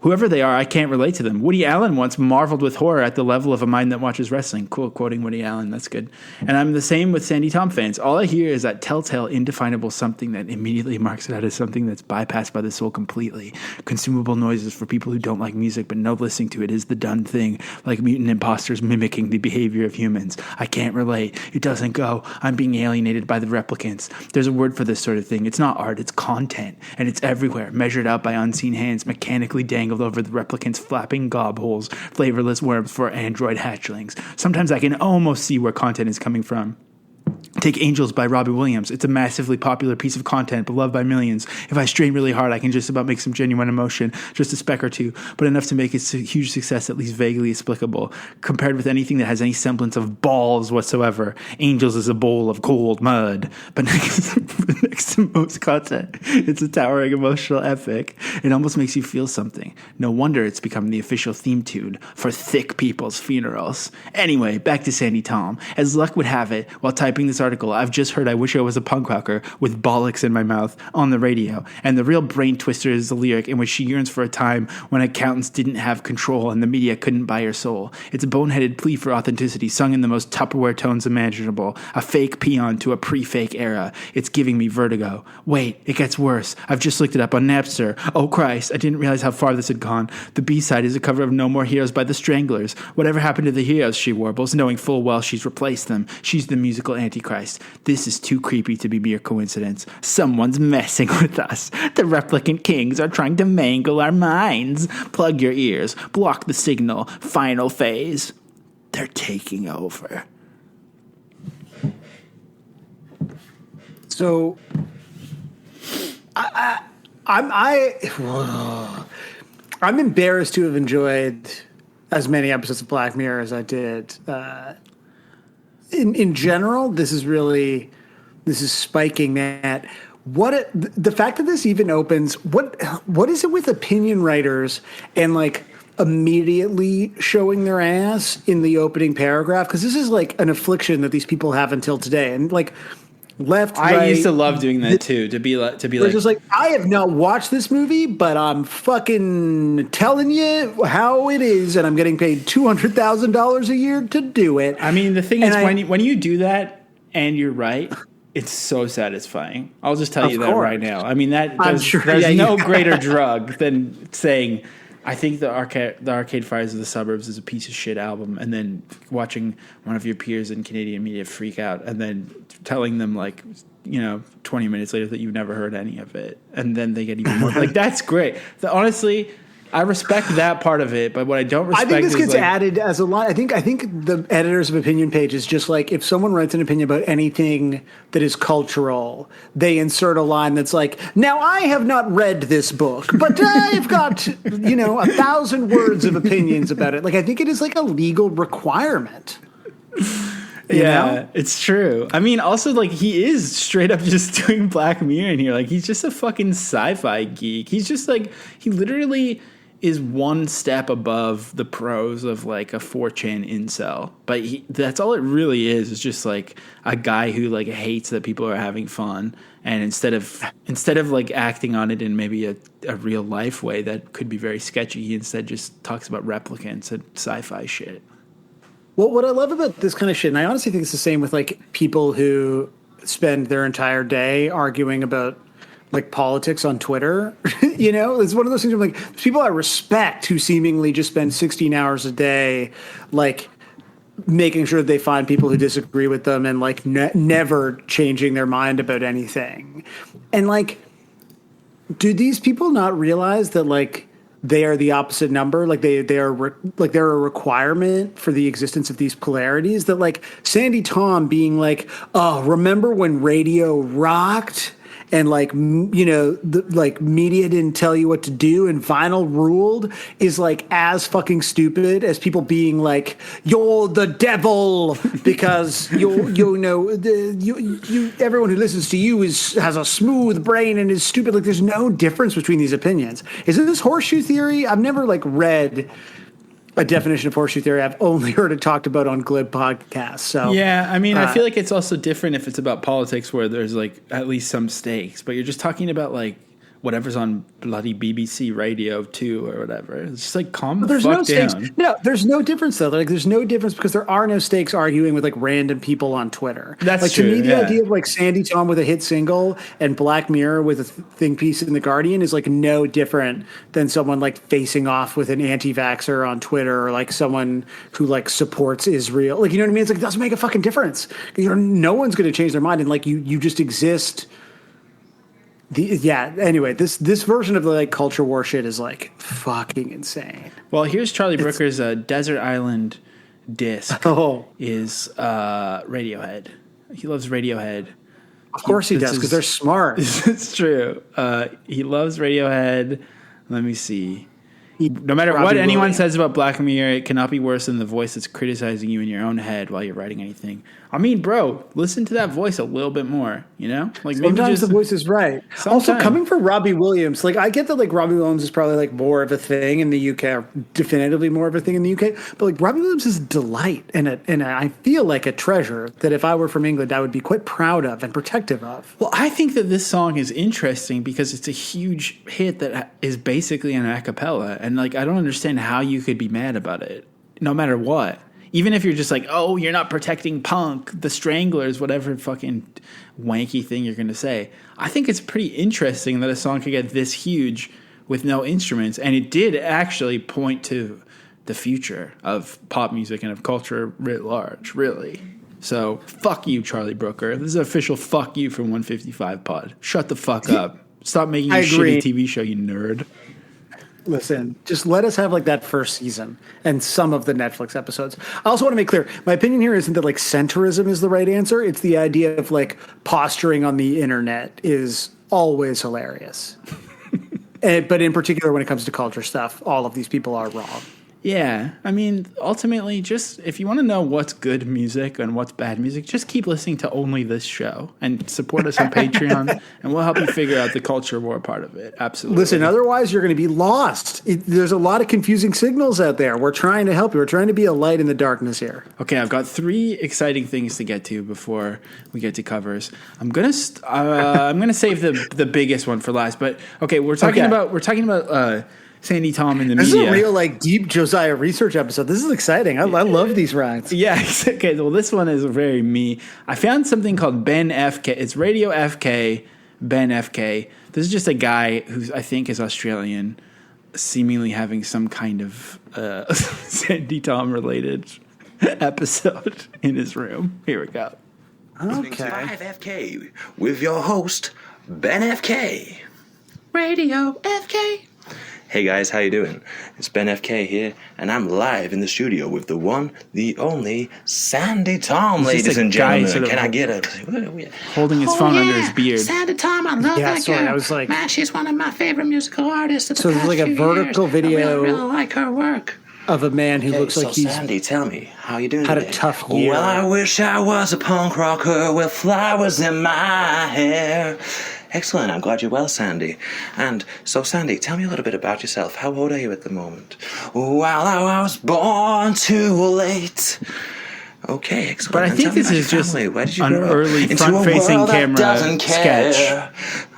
Whoever they are, I can't relate to them. Woody Allen once marveled with horror at the level of a mind that watches wrestling. Quoting Woody Allen, that's good. And I'm the same with Sandi Thom fans. All I hear is that telltale, indefinable something that immediately marks it out as something that's bypassed by the soul completely. Consumable noises for people who don't like music but know listening to it is the done thing, like mutant imposters mimicking the behavior of humans. I can't relate. It doesn't go. I'm being alienated by the replicants. There's a word for this sort of thing. It's not art, it's content. And it's everywhere, measured out by unseen hands, mechanically dangled over the replicants' flapping gob holes, flavorless worms for android hatchlings. Sometimes I can almost see where content is coming from. Take Angels by Robbie Williams. It's a massively popular piece of content, beloved by millions. If I strain really hard, I can just about make some genuine emotion, just a speck or two, but enough to make its huge success at least vaguely explicable. Compared with anything that has any semblance of balls whatsoever, Angels is a bowl of cold mud. But next to most content, it's a towering emotional epic. It almost makes you feel something. No wonder it's become the official theme tune for thick people's funerals. Anyway, back to Sandi Thom. As luck would have it, while typing this article, I've just heard I Wish I Was a Punk Rocker with bollocks in my mouth on the radio. And the real brain twister is the lyric in which she yearns for a time when accountants didn't have control and the media couldn't buy her soul. It's a boneheaded plea for authenticity sung in the most Tupperware tones imaginable. A fake peon to a pre-fake era. It's giving me vertigo. Wait, it gets worse. I've just looked it up on Napster. Oh Christ, I didn't realize how far this had gone. The B-side is a cover of No More Heroes by the Stranglers. Whatever happened to the heroes, she warbles, knowing full well she's replaced them. She's the musical Antichrist. This is too creepy to be mere coincidence. Someone's messing with us. The replicant kings are trying to mangle our minds. Plug your ears. Block the signal. Final phase. They're taking over.
So, I'm embarrassed to have enjoyed as many episodes of Black Mirror as I did. In general, this is spiking that. The fact that this even opens, what is it with opinion writers and like immediately showing their ass in the opening paragraph? Because this is like an affliction that these people have until today, and like left.
I used to love doing that too. To be like,
just like, I have not watched this movie, but I'm fucking telling you how it is, and I'm getting paid $200,000 a year to do it.
I mean, the thing is, when you do that and you're right, it's so satisfying. I'll just tell you that right now. I mean, there's no greater drug than saying, I think the Arcade Fires of the Suburbs is a piece of shit album, and then watching one of your peers in Canadian media freak out, and then telling them 20 minutes later that you've never heard any of it, and then they get even more like, that's great. Honestly, I respect that part of it, but what I don't respect is,
I think this gets added as a lot. I think the editors of opinion pages, just like if someone writes an opinion about anything that is cultural, they insert a line that's like, now I have not read this book, but I've got 1,000 words of opinions about it. Like, I think it is like a legal requirement. You know?
It's true. I mean, also, like, he is straight up just doing Black Mirror in here. Like, he's just a fucking sci-fi geek. He's just like, he literally is one step above the pros of like a 4chan incel. But that's all it really is just like a guy who like hates that people are having fun. And instead of like acting on it in maybe a real life way that could be very sketchy, he instead just talks about replicants and sci-fi shit.
Well, what I love about this kind of shit, and I honestly think it's the same with like people who spend their entire day arguing about like politics on Twitter, it's one of those things where like people I respect who seemingly just spend 16 hours a day, like making sure that they find people who disagree with them and like never changing their mind about anything. And like, do these people not realize that like they are the opposite number? Like they're a requirement for the existence of these polarities, that like Sandi Thom being like, oh, remember when radio rocked? and like like media didn't tell you what to do and vinyl ruled is like as fucking stupid as people being like you're the devil because everyone who listens to you has a smooth brain and is stupid. Like there's no difference between these opinions. Is this horseshoe theory? I've never like read a definition of horseshoe theory. I've only heard it talked about on Glib podcasts. So
yeah, I mean, I feel like it's also different if it's about politics where there's like at least some stakes, but you're just talking about like whatever's on bloody BBC Radio 2 or whatever. It's just like calm the fuck down.
No, there's no difference though. Like there's no difference because there are no stakes arguing with like random people on Twitter.
That's
like
true.
To me, the idea of like Sandi Thom with a hit single and Black Mirror with a think piece in The Guardian is like no different than someone like facing off with an anti-vaxxer on Twitter or like someone who like supports Israel. Like, you know what I mean? It's like, it doesn't make a fucking difference. No one's going to change their mind. And like you just exist. Anyway, this version of the like culture war shit is like fucking insane.
Well, here's Charlie Brooker's Desert Island disc is Radiohead. He loves Radiohead.
Of course he does, because they're smart.
It's true. He loves Radiohead. Let me see. No matter what anyone says about Black Mirror, it cannot be worse than the voice that's criticizing you in your own head while you're writing anything. I mean, bro, listen to that voice a little bit more, you know? Like maybe
sometimes the voice is right. Also, coming from Robbie Williams, like I get that like Robbie Williams is probably like more of a thing in the UK, or definitively more of a thing in the UK, but like Robbie Williams is a delight and I feel like a treasure that if I were from England, I would be quite proud of and protective of.
Well, I think that this song is interesting because it's a huge hit that is basically an a cappella, and like I don't understand how you could be mad about it, no matter what. Even if you're just like, oh, you're not protecting punk, the Stranglers, whatever fucking wanky thing you're going to say. I think it's pretty interesting that a song could get this huge with no instruments. And it did actually point to the future of pop music and of culture writ large, really. So fuck you, Charlie Brooker. This is an official fuck you from 155 Pod. Shut the fuck up. Stop making your shitty TV show, you nerd.
Listen, just let us have like that first season and some of the Netflix episodes. I also want to make clear, my opinion here isn't that like centrism is the right answer. It's the idea of like posturing on the internet is always hilarious. But in particular, when it comes to culture stuff, all of these people are wrong.
Yeah, I mean, ultimately, just if you want to know what's good music and what's bad music, just keep listening to only this show and support us on Patreon, and we'll help you figure out the culture war part of it. Absolutely.
Listen, otherwise you're going to be lost. There's a lot of confusing signals out there. We're trying to help you. We're trying to be a light in the darkness here.
Okay, I've got 3 exciting things to get to before we get to covers. I'm gonna save the biggest one for last. But okay, we're talking about Sandi Thom in the media.
This is a real like deep Josiah research episode. This is exciting. I love these rides.
Yeah. Okay. Well, this one is very me. I found something called Ben FK. It's Radio FK. Ben FK. This is just a guy who I think is Australian, seemingly having some kind of Sandi Thom related episode in his room. Here we go.
Okay.
Live FK with your host Ben FK.
Radio FK.
Hey guys, how you doing? It's Ben FK here, and I'm live in the studio with the one, the only Sandi Thom, ladies and gentlemen. Can I get a
holding his phone under his beard?
Sandi Thom, I love that girl.
I was like,
man, she's one of my favorite musical artists.
So it's like a vertical video.
I really like her work.
Of a man who looks like he's
Sandi, tell me, how you doing
had
today?
a tough year.
Well, I wish I was a punk rocker with flowers in my hair. Excellent. I'm glad you're well, Sandi. And so, Sandi, tell me a little bit about yourself. How old are you at the moment? Well, I was born too late. Okay, excellent.
But I think this is just an early front-facing camera sketch.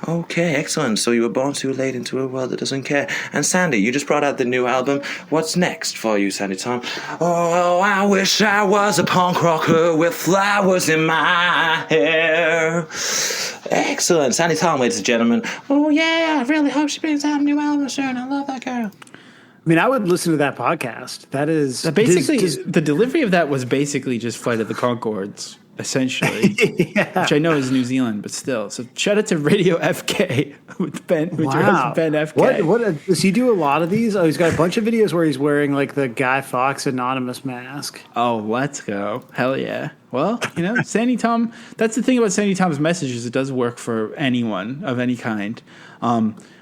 Okay, excellent. So you were born too late into a world that doesn't care. And Sandi, you just brought out the new album. What's next for you, Sandi Thom? Oh, I wish I was a punk rocker with flowers in my hair. Excellent. Sandi Thom, ladies and gentlemen. Oh, yeah, I really hope she brings out a new album soon. I love that girl.
I mean, I would listen to that podcast. That is
basically the delivery of that was basically just Flight of the Conchords. essentially, which I know is New Zealand, but still. So shout out to Radio FK with Ben, with your host Ben FK.
What does he do a lot of these? Oh, he's got a bunch of videos where he's wearing like the Guy Fawkes anonymous mask.
Oh, let's go. Hell yeah. Well, Sandi Thom, that's the thing about Sandi Thom's messages. It does work for anyone of any kind.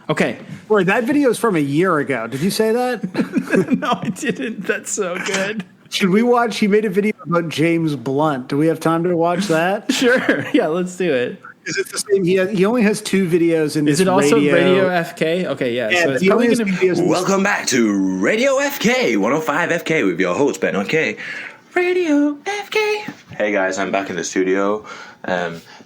Okay.
Wait, that video is from a year ago. Did you say that?
No, I didn't. That's so good.
Should we watch? He made a video about James Blunt. Do we have time to watch that?
Sure. Yeah, let's do it.
Is it the same? He only has 2 videos in this.
Is it also Radio FK? Okay, yeah. So it's probably going to be.
Welcome back to Radio FK 105 FK with your host Ben FK. Radio FK. Hey guys, I'm back in the studio.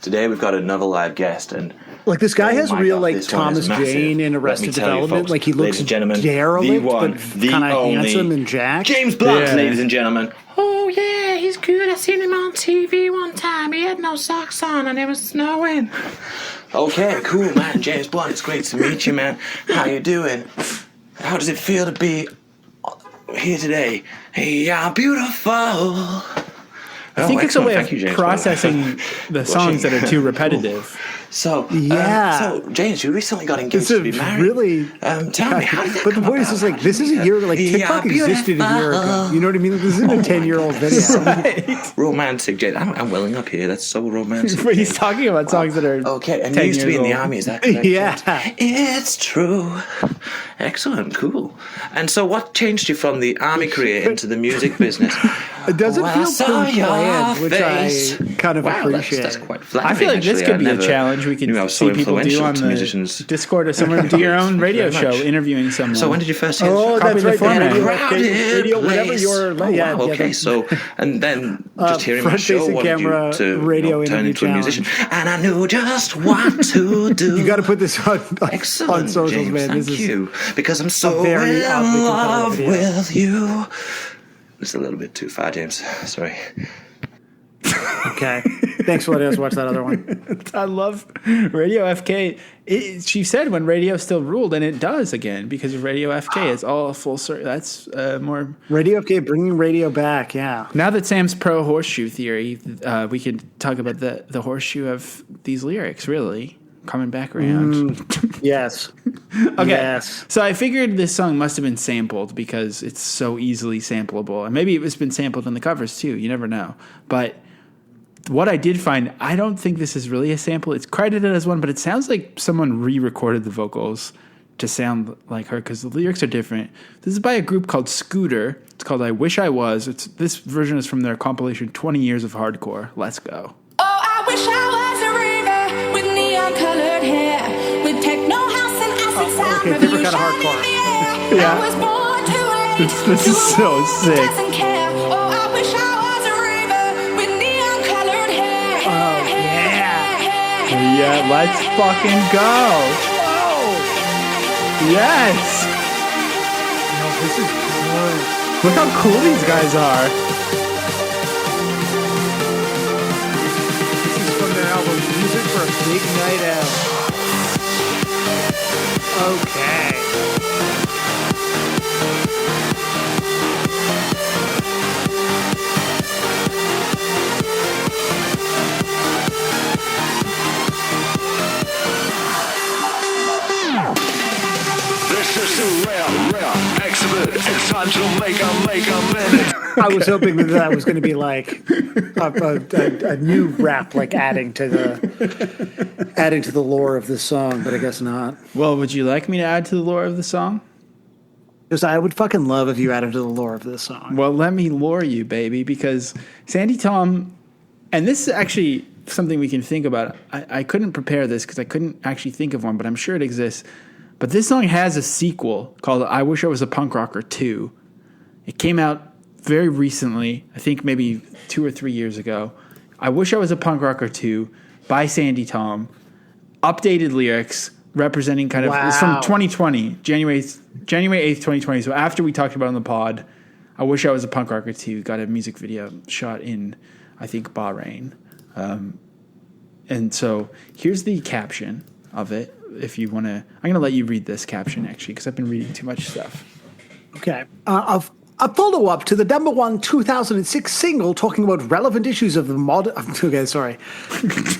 Today we've got another live guest, and
like this guy has real
God,
like Thomas Jane in Arrested Development.
Folks,
like he looks derelict, but kind of handsome and jacked.
James Blunt, ladies and gentlemen.
Oh yeah, he's good. I seen him on TV one time. He had no socks on and it was snowing.
Okay, cool, man. James Blunt, it's great to meet you, man. How you doing? How does it feel to be here today? Hey, you're beautiful.
I think it's a way of processing the songs that are too repetitive.
So,
yeah.
So, James, you recently got engaged to be married.
Really?
Tell me, how did that
But the point is, like, this is a year, like, TikTok existed a year ago. You know what I mean? Like, this isn't a 10-year-old video.
Right.
Romantic, James. I'm welling up here. That's so romantic.
But he's talking about songs that are
okay, and you used to be in the army, is that correct?
Yeah.
It's true. Excellent, cool. And so what changed you from the army career into the music business?
It doesn't feel pre-planned, which I kind of appreciate.
That's quite flattering.
I feel like this could be a challenge we could see people do on the
musicians.
Discord or somewhere. Do your own radio show, interviewing someone.
So when did you first hear
Oh, that's right.
Radio,
whatever your...
wow, okay, so... And then just hearing my show wanted you to
radio
turn into a
challenge.
musician. And I knew just what to do.
You got to put this on socials,
James,
man.
Thank
This
you. Because I'm so
very
in love with you. It's a little bit too far, James. Sorry.
Okay. Thanks for letting us watch that other one.
I love Radio FK. She said when radio still ruled, and it does again because of Radio FK. It's all full circle. That's more
Radio FK bringing radio back. Yeah.
Now that Sam's pro horseshoe theory, we can talk about the horseshoe of these lyrics. Really coming back around.
Yes.
Okay.
Yes.
So I figured this song must have been sampled because it's so easily sampleable, and maybe it's been sampled in the covers too. You never know, but. What I did find, I don't think this is really a sample. It's credited as one, but it sounds like someone re-recorded the vocals to sound like her because the lyrics are different. This is by a group called Scooter. It's called I Wish I Was. This version is from their compilation 20 Years of Hardcore. Let's go.
Oh, I wish I was a river with neon-colored hair, with techno house and acid sound
different kind of hardcore.
Yeah.
I was born too late.
This is so sick.
Doesn't care. Oh, I wish I was a river with neon-colored hair.
Oh, yeah.
Yeah, let's fucking go. Yes.
No, this is good.
Look how cool these guys are.
This is from their album Music for a Big Night Out. Okay.
This is a rare exhibit. It's time to make a minute.
I was hoping that was going to be like a new rap, like adding to the lore of this song, but I guess not.
Well, would you like me to add to the lore of the song?
Because I would fucking love if you added to the lore of this song.
Well, let me lure you, baby, because Sandi Thom, and this is actually something we can think about. I couldn't prepare this because I couldn't actually think of one, but I'm sure it exists. But this song has a sequel called I Wish I Was a Punk Rocker 2. It came out very recently, I think maybe 2 or 3 years ago. I Wish I Was a Punk Rocker 2 by Sandi Thom. Updated lyrics representing kind of, it's from 2020, January 8th, 2020. So after we talked about it on the pod, I Wish I Was a Punk Rocker 2 got a music video shot in, I think, Bahrain. And so here's the caption of it. If you want to, I'm going to let you read this caption actually, because I've been reading too much stuff.
Okay. A follow-up to the number one 2006 single talking about relevant issues of the modern... Okay, sorry.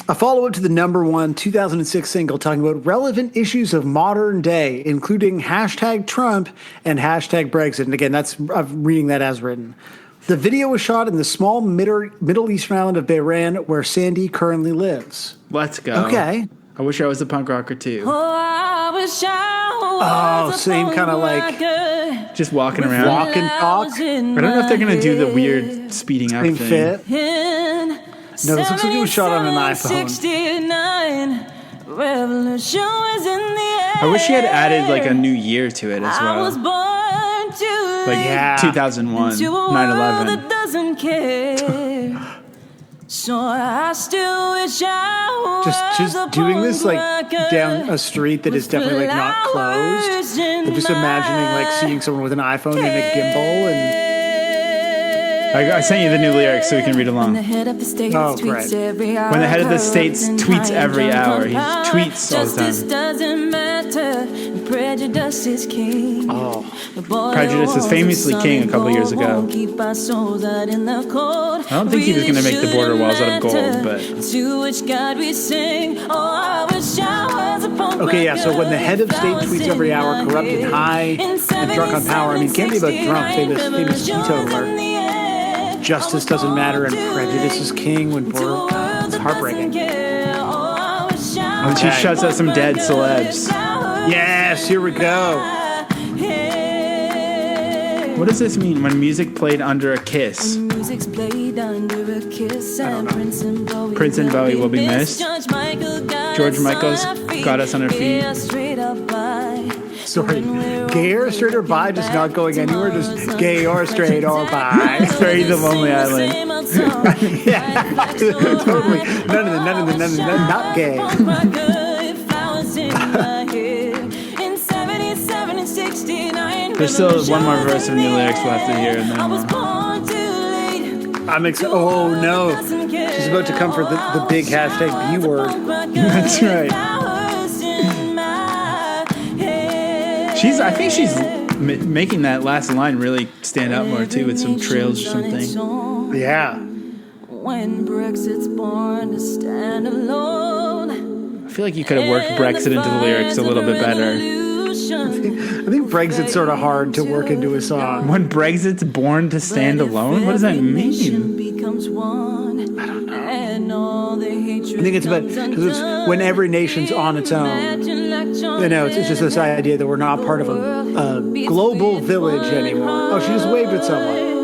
A follow-up to the number one 2006 single talking about relevant issues of modern day, including hashtag Trump and hashtag Brexit. And again, I'm reading that as written. The video was shot in the small Middle Eastern island of Bahrain, where Sandi currently lives.
Let's go.
Okay.
I wish I was a punk rocker too.
Oh, same kind of like
just walking around.
Walk and talk.
I don't know if they're going to do the weird speeding up
Same
thing.
fit. No, this looks like it was shot on an iPhone.
I wish she had added like a new year to it as well. Like 2001, 9/11.
So I still wish I was
just doing this like down a street that is definitely like not closed. I'm just imagining like seeing someone with an iPhone and a gimbal and.
I sent you the new lyrics so we can read along.
Oh, great.
When the head of the states tweets every hour, he tweets all the time.
doesn't matter. Prejudice is king.
Oh.
Prejudice was famously king a couple years ago. I don't think he was going to make the border walls out of gold, but.
Okay, yeah, so when the head of state tweets every hour, corrupt and high and drunk on power, I mean, can't be about drunk, famous teetotaler. Justice doesn't matter and prejudice is king when border. It's heartbreaking.
When she shuts out some dead celebs.
Yes, here we go.
What does this mean? When music played under a kiss?
Music's played under a kiss.
Prince and Bowie will be missed. George Michael's got us on our feet.
Sorry, gay or straight or bi, just not going anywhere, just gay or straight or bi.
It's very The Lonely Island.
Yeah, totally. None of the, not gay.
There's still one more verse of new lyrics we'll have to hear, and then
I'm excited. Oh no, she's about to come for the big hashtag B word.
That's right. I think she's making that last line really stand out more too, with some trails or something.
Yeah.
When Brexit's born to stand alone.
I feel like you could have worked Brexit into the lyrics a little bit better.
I think Brexit's sort of hard to work into a song.
When Brexit's born to stand alone? What does that mean?
I don't know. I think it's about because it's when every nation's on its own. You know, it's just this idea that we're not part of a global village anymore. Oh, she just waved at someone.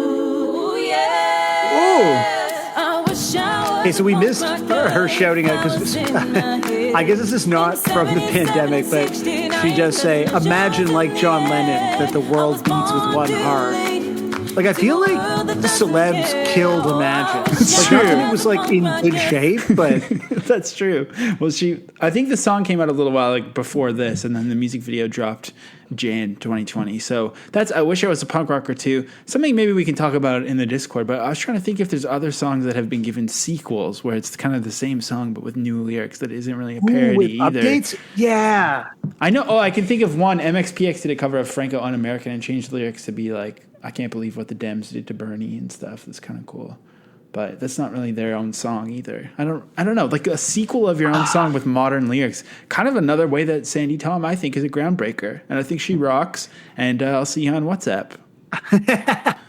Okay, so we missed her shouting out because I guess this is not from the pandemic, but she does say, "Imagine like John Lennon that the world beats with one heart." Like, I feel like the celebs killed Imagine.
That's
like,
true.
Not that it was like in good shape, but
that's true. Well, I think the song came out a little while like before this, and then the music video dropped Jan 2020. So I wish I was a punk rocker too. Something maybe we can talk about in the Discord. But I was trying to think if there's other songs that have been given sequels where it's kind of the same song but with new lyrics that isn't really a parody
with
either.
Updates? Yeah.
I know. Oh, I can think of one. MXPX did a cover of Franco Un-American and changed the lyrics to be like, "I can't believe what the Dems did to Bernie" and stuff. That's kind of cool. But that's not really their own song either. I don't know. Like a sequel of your own song with modern lyrics. Kind of another way that Sandi Thom, I think, is a groundbreaker. And I think she rocks. And I'll see you on WhatsApp.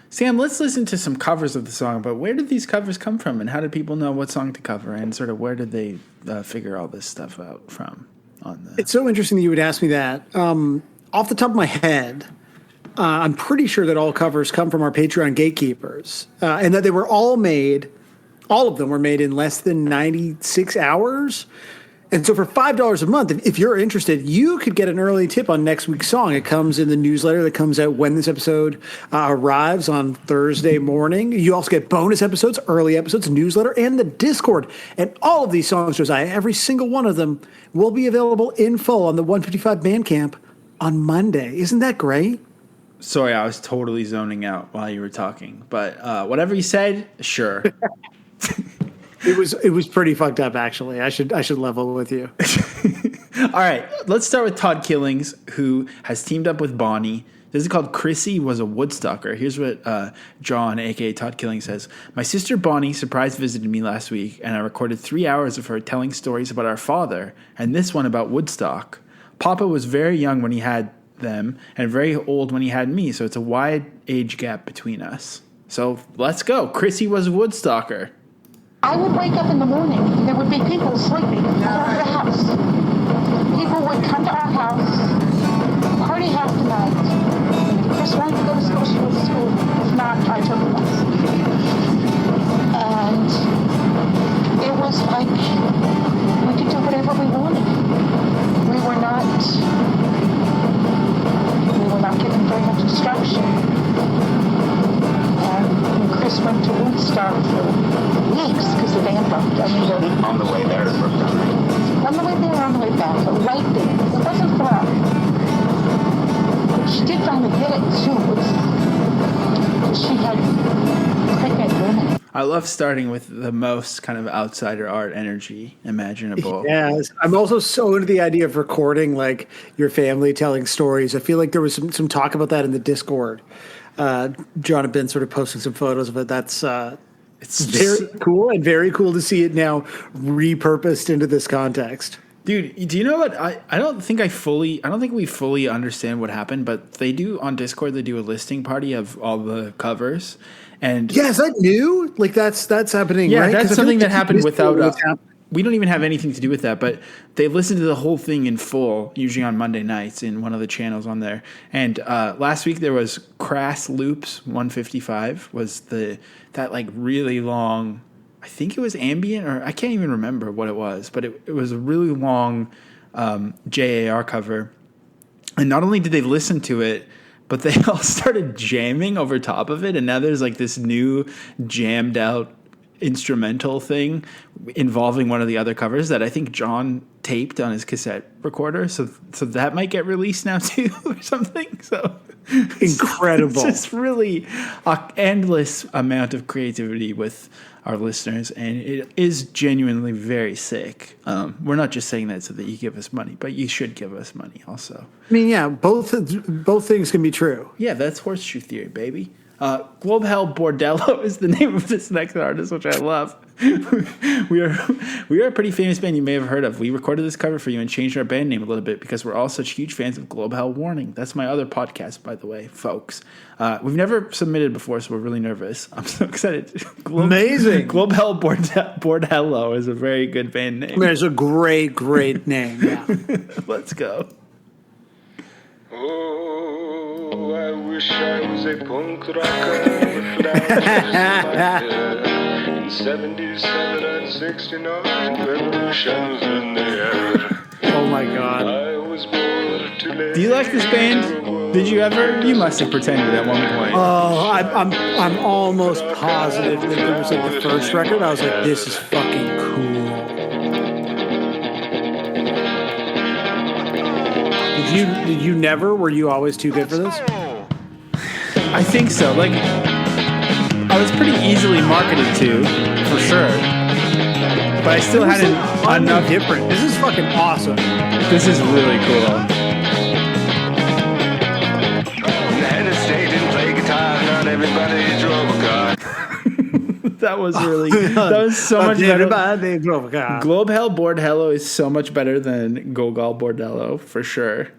Sam, let's listen to some covers of the song. But where did these covers come from? And how did people know what song to cover? And sort of where did they figure all this stuff out from?
It's so interesting that you would ask me that. Off the top of my head, I'm pretty sure that all covers come from our Patreon gatekeepers, and that they were all of them were made in less than 96 hours. And so for $5 a month, if you're interested, you could get an early tip on next week's song. It comes in the newsletter that comes out when this episode arrives on Thursday morning. You also get bonus episodes, early episodes, newsletter, and the Discord. And all of these songs, Josiah, every single one of them will be available in full on the 155 Bandcamp on Monday. Isn't that great?
Sorry, I was totally zoning out while you were talking. But whatever you said, sure.
It was pretty fucked up, actually. I should level with you.
All right, let's start with Todd Killings, who has teamed up with Bonnie This is called Chrissy Was a Woodstocker. Here's what John, a.k.a. Todd Killing, says. My sister Bonnie surprise visited me last week, and I recorded 3 hours of her telling stories about our father, and this one about Woodstock. Papa was very young when he had them, and very old when he had me, so it's a wide age gap between us. So let's go. Chrissy Was a Woodstocker.
I would wake up in the morning, and there would be people sleeping all over the house. People would come to our house, party half the night. If Chris wanted to go to school, she went to school. If not, I took a bus. And it was like we could do whatever we wanted. We were not given very much instruction. And when Chris went to Woodstock for weeks because the band bumped. On the way there, on the way there, on the way back, but right there. It wasn't far. But she did finally get it too. She had pregnant women.
I love starting with the most kind of outsider art energy imaginable.
Yes. I'm also so into the idea of recording like your family telling stories. I feel like there was some talk about that in the Discord. John and Ben sort of posting some photos of it. That's it's very cool and very cool to see it now repurposed into this context.
Dude, do you know what? I don't think we fully understand what happened, but they do on Discord, they do a listing party of all the covers. And
yeah, is that new? Like that's happening,
yeah,
right?
That's something that happened without we don't even have anything to do with that, but they listened to the whole thing in full, usually on Monday nights in one of the channels on there. And last week there was Crass Loops 155 was that like really long, I think it was ambient, or I can't even remember what it was, but it was a really long JAR cover. And not only did they listen to it, but they all started jamming over top of it. And now there's like this new jammed out instrumental thing involving one of the other covers that I think John taped on his cassette recorder. So that might get released now too or something. So
incredible.
It's just really an endless amount of creativity with our listeners, and it is genuinely very sick. We're not just saying that so that you give us money, but you should give us money also.
I mean, yeah, both things can be true.
Yeah, that's horseshoe theory, baby. Globe Hell Bordello is the name of this next artist, which I love. we are a pretty famous band you may have heard of. We recorded this cover for you and changed our band name a little bit because we're all such huge fans of Globe Hell Warning. That's my other podcast, by the way, folks. We've never submitted before, so we're really nervous. I'm so excited.
Amazing.
Globe Hell Bordello is a very good band name.
It's a great name. Yeah.
Let's go.
Oh, I wish I was a punk rocker with flowers in 77 and 69 revolutions in the air.
Oh my God.
I was born too late.
Do you like this band? Did you ever? You must have pretended at one point.
Oh, I'm almost positive that it was like the first record. I was like, this is fucking cool. Did you never? Were you always too good for this?
I think so. Like, I was pretty easily marketed to, for sure. But I still hadn't enough.
Different. This is fucking awesome.
This is really cool.
The head of state didn't play guitar, not everybody drove a car.
That was really, that was so much better.
Everybody drove a car.
Globe Hell Bordello is so much better than Gogol Bordello, for sure.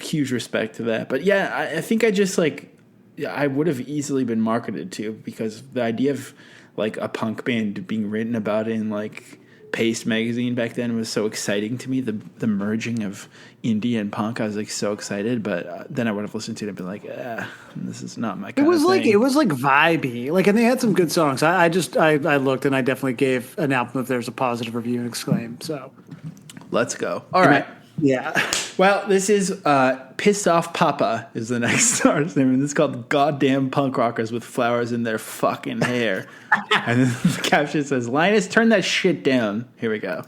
Huge respect to that. But yeah, I think I just like, I would have easily been marketed to, because the idea of like a punk band being written about in like Paste magazine back then was so exciting to me. The merging of indie and punk, I was like so excited. But then I would have listened to it and been like, this is not my kind of thing.
It was like vibey, like, and they had some good songs. I looked and I definitely gave an album if there's a positive review and exclaim. So
let's go. All right.
Yeah.
Well, this is Pissed Off Papa is the next artist name, and this is called Goddamn Punk Rockers with Flowers in Their Fucking Hair. And then the caption says, Linus, turn that shit down. Here we go.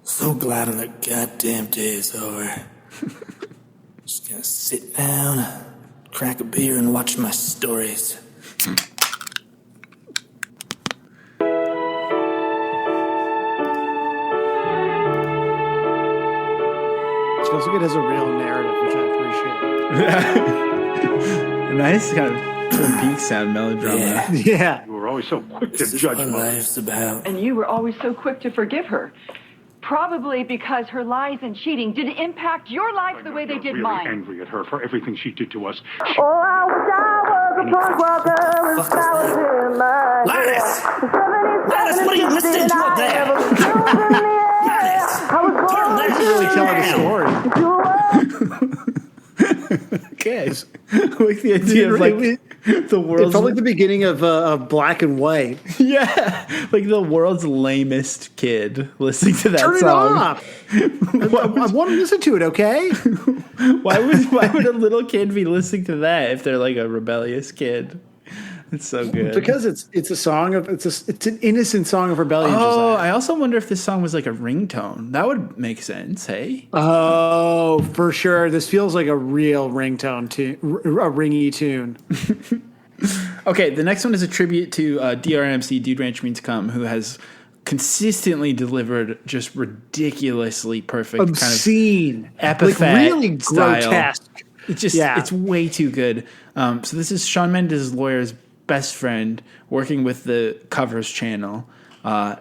So glad when that goddamn day is over. Just gonna sit down, crack a beer, and watch my stories.
feels like it has a real narrative, which I appreciate.
Nice kind of Twin Peaks sound melodrama.
Yeah.
You were always so quick to
This is
judge
what
Mother.
life's about.
And you were always so quick to forgive her. Probably because her lies and cheating didn't impact your life the way they did
really
mine.
angry at her for everything she did to us.
Oh, I wish I was a punk rocker with flowers in my hair.
Linus, what are you listening to up there?
It's really telling a story.
Okay. Like the idea of like the
It
world's
felt like the beginning of Black and White.
yeah, like the world's lamest kid listening to that
Turn
song.
it off. I want to listen to it, okay?
Why would a little kid be listening to that if they're like a rebellious kid? It's so good.
Because it's a song of it's an innocent song of rebellion.
Oh,
Josiah.
I also wonder if this song was like a ringtone. That would make sense. Hey.
Oh, for sure. This feels like a real ringtone tune, a ringy tune.
Okay, the next one is a tribute to DRMC, Dude Ranch Means Come, who has consistently delivered just ridiculously perfect,
obscene,
kind of epithet,
like really
style.
grotesque.
It's just it's way too good. So this is Shawn Mendes' lawyer's best friend working with the Covers channel. A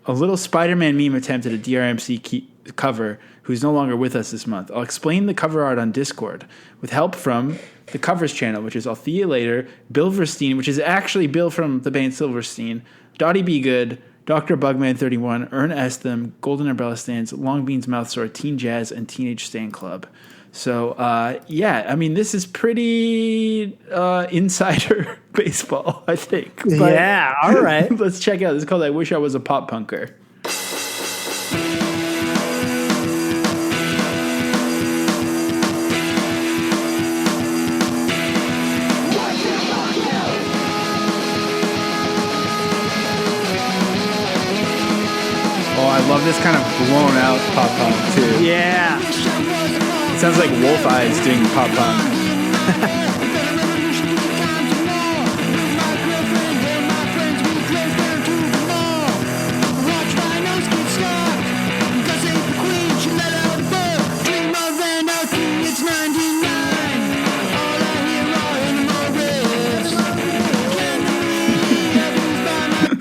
little Spider-Man meme attempt at a DRMC cover who's no longer with us this month. I'll explain the cover art on Discord with help from the Covers channel, which is I'll See You Later, Bill Verstein, which is actually Bill from the band Silverstein, Dottie Be Good, Dr. Bugman 31, Ern Estham, Golden Umbrella Stands, Long Beans Mouth Sore, Teen Jazz, and Teenage Stan Club. So, yeah, I mean, this is pretty insider baseball, I think. But
yeah, all right.
Let's check it out. This is called I Wish I Was a Pop Punker. Oh, I love this kind of blown out pop punk, too.
Yeah.
It sounds like Wolf Eyes doing pop punk.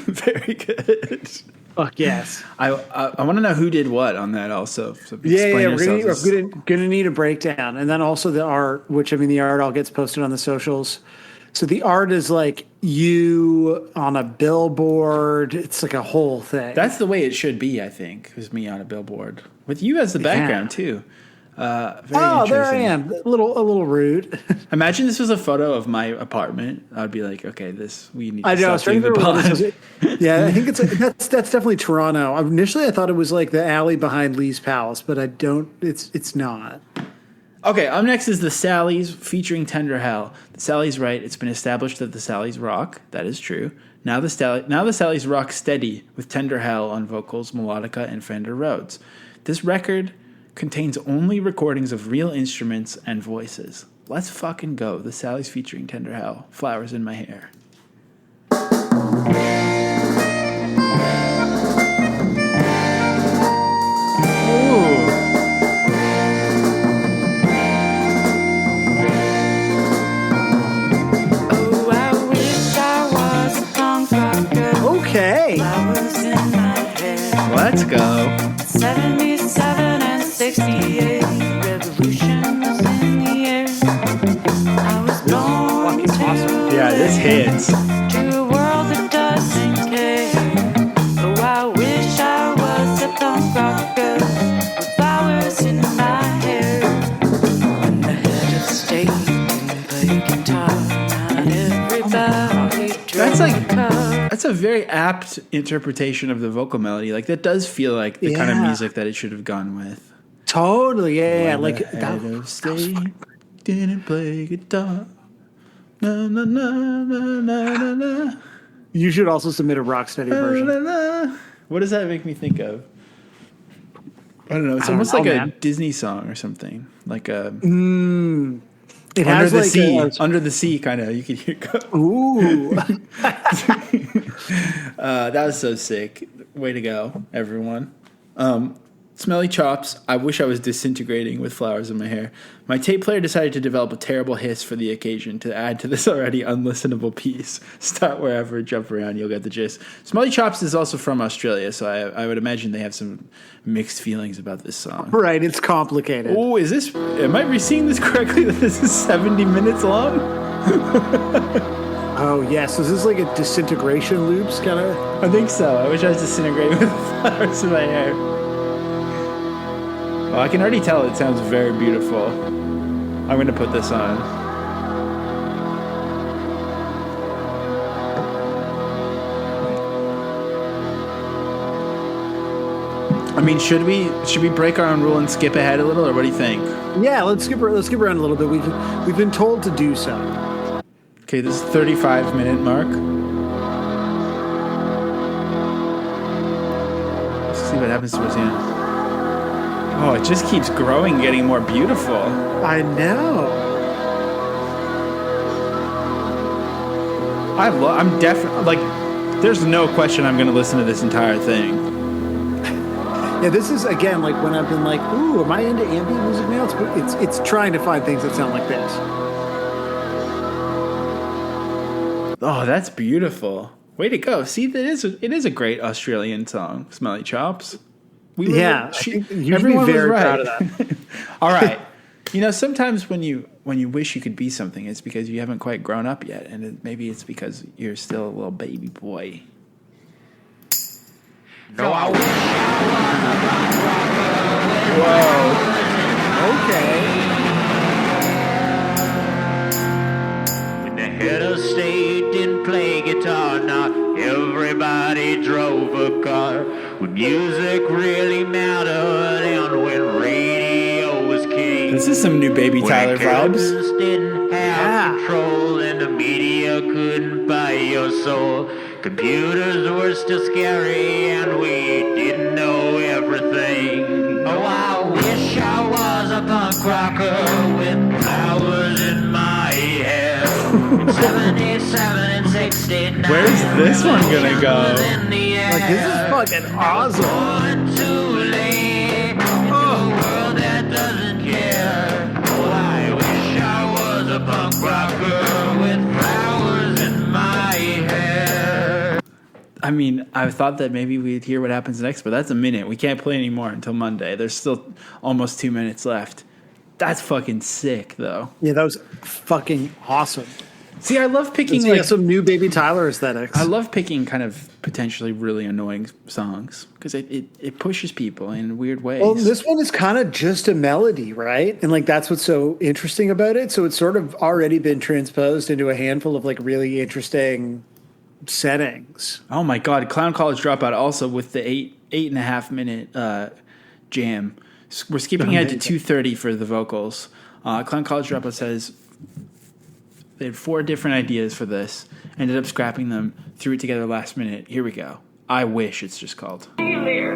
Very good.
Fuck yes.
I want to know who did what on that also. So
Yeah,
explain
we're gonna need a breakdown, and then also the art, which I mean the art all gets posted on the socials. So the art is like you on a billboard. It's like a whole thing.
That's the way it should be, I think. Is me on a billboard with you as the background too. Very
there I am. A little rude.
Imagine this was a photo of my apartment. I'd be like, okay, we need to
I know. I was
stop
trying
doing
to
the
remember
pod.
yeah, I think that's definitely Toronto. Initially, I thought it was like the alley behind Lee's Palace, but I don't. It's not.
Okay, up next is the Sallies featuring Tender Hell. The Sallies write, it's been established that the Sallies rock. That is true. Now the Sallies rock steady with Tender Hell on vocals, melodica, and Fender Rhodes. This record contains only recordings of real instruments and voices. Let's fucking go. The Sallies featuring Tender Hell. Flowers in My Hair.
Okay.
Let's go.
77 and 68, revolution was in the air. I was born
Yeah, this hits.
to a world that doesn't care. Oh, I wish I was a punk rocker with flowers in my hair. And the head of state didn't play guitar. Not everybody
That's a very apt interpretation of the vocal melody. Like that does feel like the kind of music that it should have gone with.
Totally, yeah. Like
that was state didn't play guitar. Na, na, na, na, na, na.
You should also submit a Rocksteady version.
Na, na, na. What does that make me think of? I don't know. It's almost like a Disney song or something. Like a
it
Under
has
the
like
Sea. Under the Sea, kind of. You could hear go.
Ooh.
That was so sick. Way to go, everyone. Smelly chops. I wish I was disintegrating with flowers in my hair. My tape player decided to develop a terrible hiss for the occasion to add to this already unlistenable piece. Start wherever, jump around, you'll get the gist. Smelly chops is also from Australia, so I would imagine they have some mixed feelings about this song.
Right, it's complicated.
Oh, am I seeing this correctly? That this is 70 minutes long?
Oh, yes. Is this like a disintegration loops kind of?
I think so. I wish I was disintegrating with flowers in my hair. Well, I can already tell it sounds very beautiful. I'm going to put this on. I mean, should we break our own rule and skip ahead a little, or what do you think?
Yeah, let's skip around a little bit. We've been told to do so.
Okay, this is 35-minute mark. Let's see what happens towards the end. Oh, it just keeps growing, getting more beautiful.
I know.
I'm definitely, like, there's no question I'm going to listen to this entire thing.
Yeah, this is, again, like when I've been like, ooh, am I into ambient music now? It's trying to find things that sound like this.
Oh, that's beautiful. Way to go. See, it is a great Australian song, Smelly Chops.
Everyone was very proud of that.
All right. Sometimes when you wish you could be something, it's because you haven't quite grown up yet, and maybe it's because you're still a little baby boy.
No, I wish
Whoa. Okay.
When the head of state didn't play guitar, not everybody drove a car. When music really mattered and when radio was king.
This is some new Baby Tyler vibes.
Didn't have control and the media couldn't buy your soul. Computers were still scary and we didn't know everything. Oh, I wish I was a punk rocker with flowers in my hair. In 77 and 69.
Where's this one gonna go?
Like, this is fucking awesome.
Too late in a world that doesn't care. Oh, I wish I was a punk rocker with flowers in my hair.
I mean, I thought that maybe we'd hear what happens next, but that's a minute. We can't play anymore until Monday. There's still almost 2 minutes left. That's fucking sick, though.
Yeah, that was fucking awesome.
See, I love picking
some new Baby Tyler aesthetics.
I love picking kind of potentially really annoying songs because it pushes people in weird ways.
Well, this one is kind of just a melody, right? And like that's what's so interesting about it. So it's sort of already been transposed into a handful of like really interesting settings.
Oh my God, Clown College Dropout also with the 8.5 minute jam. We're skipping ahead to 2:30 for the vocals. Clown College Dropout says they had 4 different ideas for this, ended up scrapping them, threw it together last minute. Here we go. I Wish it's just called.
Okay,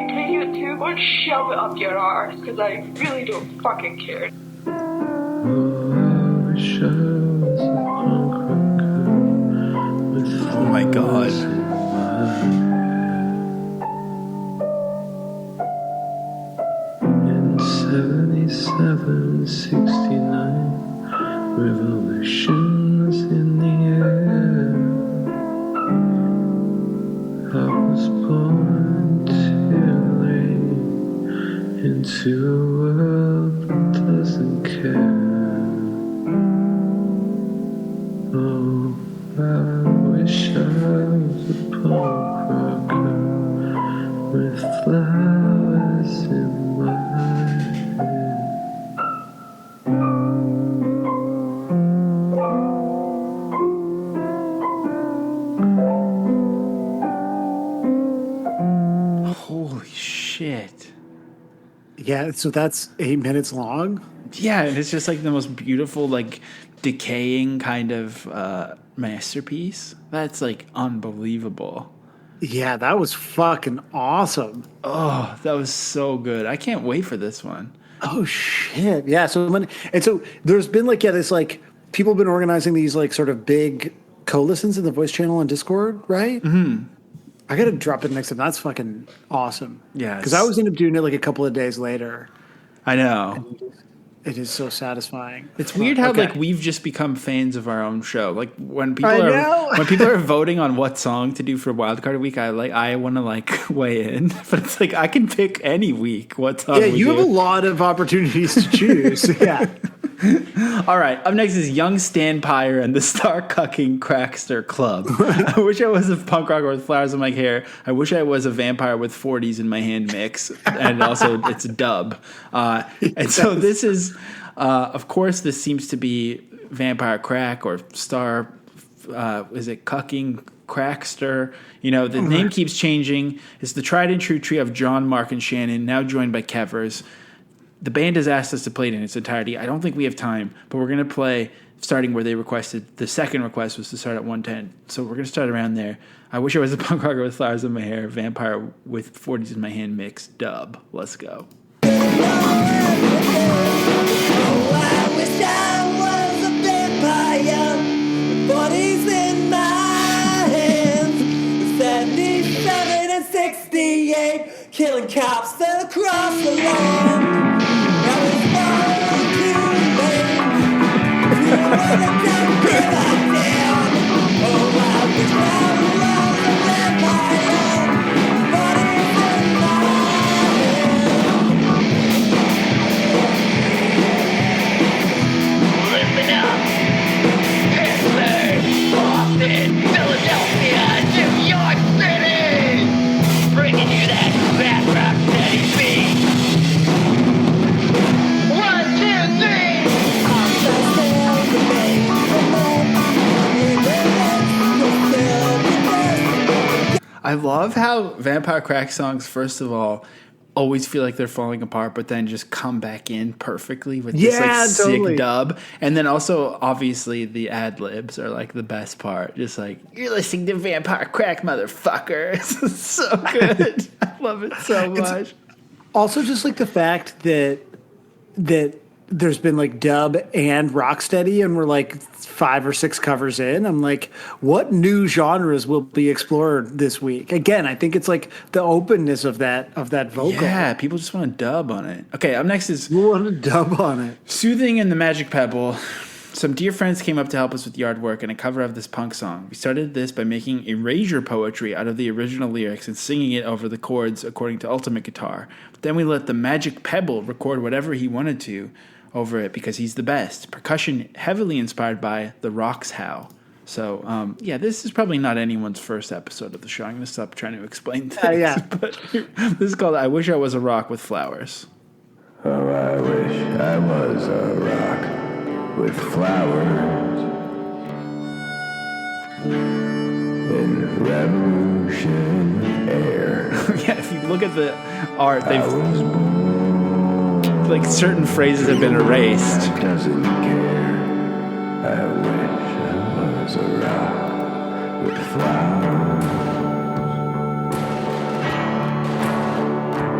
take it too much, shove it up your arse, because I really don't fucking care.
Oh my God.
In 77, 69, revolutions in the air. I was born too late into a world that doesn't care. Oh, I wish I was a punk rocker with flowers in my hair.
Holy shit.
Yeah, so that's 8 minutes long.
Yeah, and it's just like the most beautiful, like decaying kind of masterpiece. That's like unbelievable.
Yeah, that was fucking awesome.
Oh, that was so good. I can't wait for this one.
Oh shit. Yeah, so there's been like this like people have been organizing these like sort of big co-listens in the voice channel on Discord, right?
Mm-hmm.
I gotta drop it next time. That's fucking awesome.
Yeah,
because I always end up doing it like a couple of days later.
I know.
It is so satisfying.
It's weird how
Okay.
like we've just become fans of our own show. Like when people
I
are
know.
when people are voting on what song to do for Wildcard Week, I want to like weigh in, but it's like I can pick any week what song.
Yeah,
we
you
do.
have a lot of opportunities to choose. Yeah.
All right, up next is Young Stan Pyre and the Star Cucking Crackster Club. I wish I was a punk rocker with flowers in my hair. I wish I was a vampire with 40s in my hand mix. And also, it's a dub. And so this is, of course, this seems to be Vampire Crack or Star, is it Cucking Crackster? You know, the name keeps changing. It's the tried and true trio of John, Mark, and Shannon, now joined by Kevers. The band has asked us to play it in its entirety. I don't think we have time, but we're going to play starting where they requested. The second request was to start at 110. So we're going to start around there. I wish I was a punk rocker with flowers in my hair, vampire with 40s in my hand mix, dub. Let's go.
I wish I was a vampire, bodies in my hands, 77 and 68, killing cops across the lawn. I was born too late, you wanna give a damn. Oh, I wish I was a vampire, bodies in my
Listen up. Pittsburgh, Boston, Philadelphia, New York City. Bringing you that fat rock steady beat. 1, 2, 3.
I love how Vampire Crack songs, first of all, always feel like they're falling apart, but then just come back in perfectly with this like sick dub. And then also, obviously, the ad libs are like the best part. Just like, you're listening to Vampire Crack, motherfucker. It's so good. I love it so much.
Also, just like the fact that there's been like dub and rocksteady, and we're like 5 or 6 covers in. I'm like, what new genres will be explored this week? Again, I think it's like the openness of that vocal.
Yeah, people just want to dub on it. Okay, up next is...
We want to dub on it.
Soothing and the Magic Pebble. Some dear friends came up to help us with yard work and a cover of this punk song. We started this by making erasure poetry out of the original lyrics and singing it over the chords according to Ultimate Guitar. Then we let the Magic Pebble record whatever he wanted to over it because he's the best. Percussion heavily inspired by the Rocks How. So, yeah, this is probably not anyone's first episode of the show. I'm going to stop trying to explain things.
Yeah.
But this is called I Wish I Was a Rock with Flowers.
Oh, I wish I was a rock with flowers in revolution air.
Yeah, if you look at the art, they've like certain phrases have been erased.
Doesn't care. I wish I was a rock with flowers.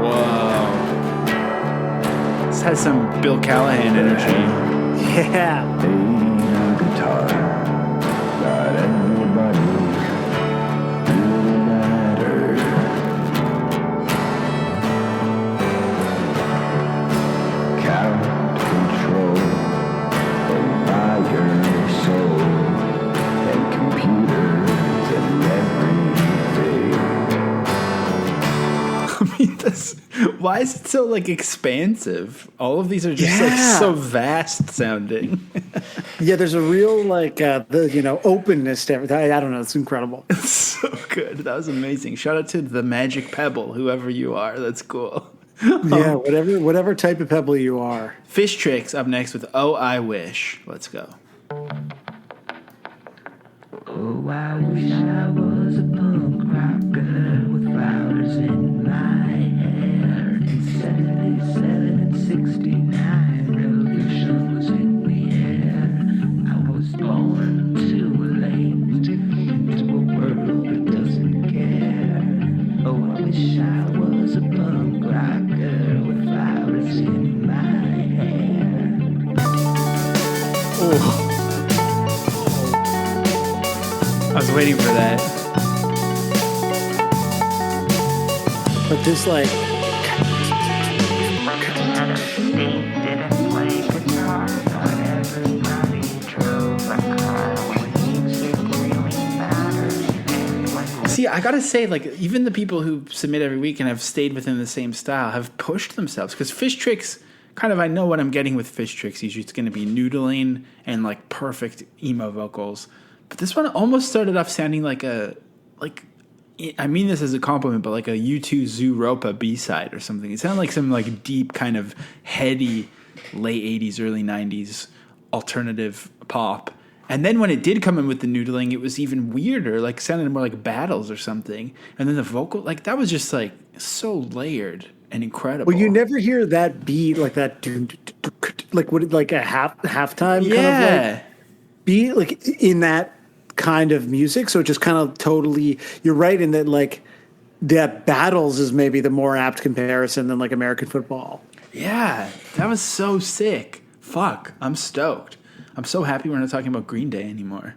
Whoa. This has some Bill Callahan energy.
Yeah.
Ain't a guitar. Not everybody really matters. Count, control, and buy your soul, and computers and everything.
I mean, why is it so like expansive? All of these are just like so vast sounding.
Yeah, there's a real like openness to everything. I don't know, it's incredible.
It's so good. That was amazing. Shout out to the Magic Pebble, whoever you are. That's cool.
Yeah, whatever type of pebble you are.
Fish Tricks up next with Oh I Wish. Let's go.
Oh, I wish I was a punk rocker with flowers in my hair. In 77 and 69, revolution was in the air. I was born too late into a world that doesn't care. Oh, I wish I was a punk rocker with flowers in my hair.
Oh. I was waiting for that.
Just like
See, I gotta say, like, even the people who submit every week and have stayed within the same style have pushed themselves. Because Fish Tricks, kind of, I know what I'm getting with Fish Tricks. Usually it's going to be noodling and, like, perfect emo vocals. But this one almost started off sounding like I mean this as a compliment, but like a U2 Zooropa B-side or something. It sounded like some, like, deep kind of heady late 80s, early 90s alternative pop. And then when it did come in with the noodling, it was even weirder, like sounded more like Battles or something. And then the vocal, like that was just like so layered and incredible.
Well, you never hear that beat like that, like what, like a halftime
Yeah.
kind of like beat, like in that kind of music. So it just kind of totally, you're right in that like that Battles is maybe the more apt comparison than like American football.
Yeah, that was so sick. Fuck, I'm stoked. I'm so happy we're not talking about Green Day anymore.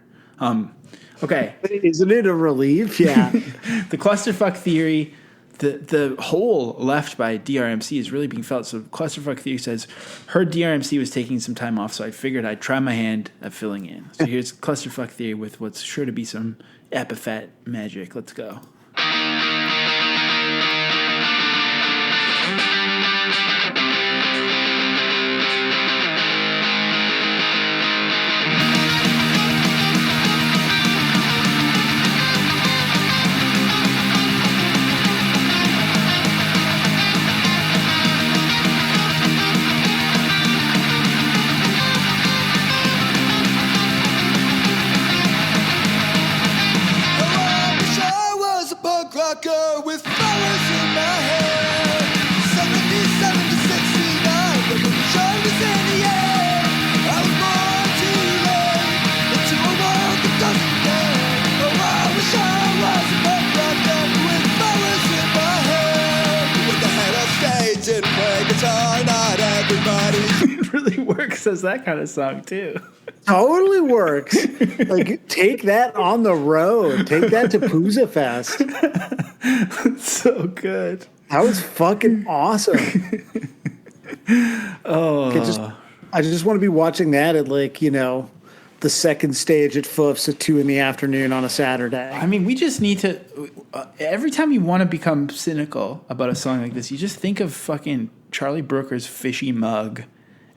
Okay.
Isn't it a relief? Yeah.
The clusterfuck theory, the hole left by DRMC is really being felt. So clusterfuck theory says, heard DRMC was taking some time off, so I figured I'd try my hand at filling in. So here's clusterfuck theory with what's sure to be some epithet magic. Let's go.
With flowers in my hair, 77 to 69, revolution was in the air. I was born too late into a world that doesn't care. Oh, I wish I was a punk rocker with flowers in my hair. With the head of stage and play guitar, not everybody.
It really works as that kind of song too.
Totally works. Like, take that on the road. Take that to Pooza Fest.
So good.
That was fucking awesome. I just want to be watching that at, like, you know, the second stage at Foofs at 2 p.m. on a Saturday.
I mean, we just need to. Every time you want to become cynical about a song like this, you just think of fucking Charlie Brooker's Fishy Mug,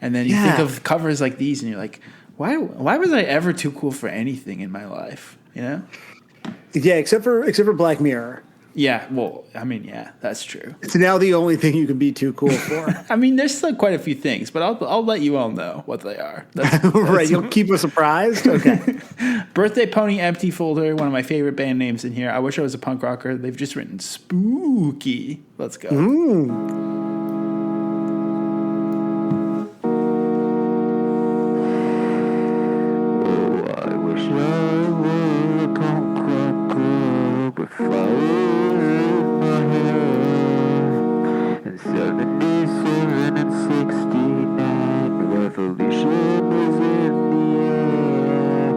and then you think of covers like these, and you're like, why was I ever too cool for anything in my life? You know?
Yeah, except for Black Mirror.
Yeah, well, I mean, yeah, that's true.
It's now the only thing you can be too cool for.
I mean, there's still quite a few things, but I'll let you all know what they are. That's
right, you'll keep us surprised? Okay.
Birthday Pony Empty Folder, one of my favorite band names in here. I wish I was a punk rocker. They've just written spooky. Let's go.
I wish I were a punk rocker with flowers in my hair. In 77 and 69, the revolution was in the air.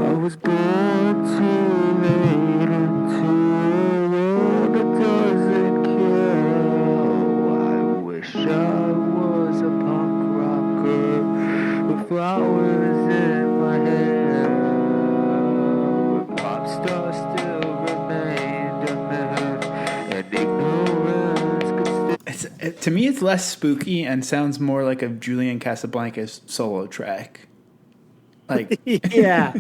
I was born too late into a world that doesn't care. Oh, I wish I was a punk rocker with flowers in my hair. Where pop stars still remained a myth, and ignorance could still.
To me, it's less spooky and sounds more like a Julian Casablancas solo track. Like,
yeah,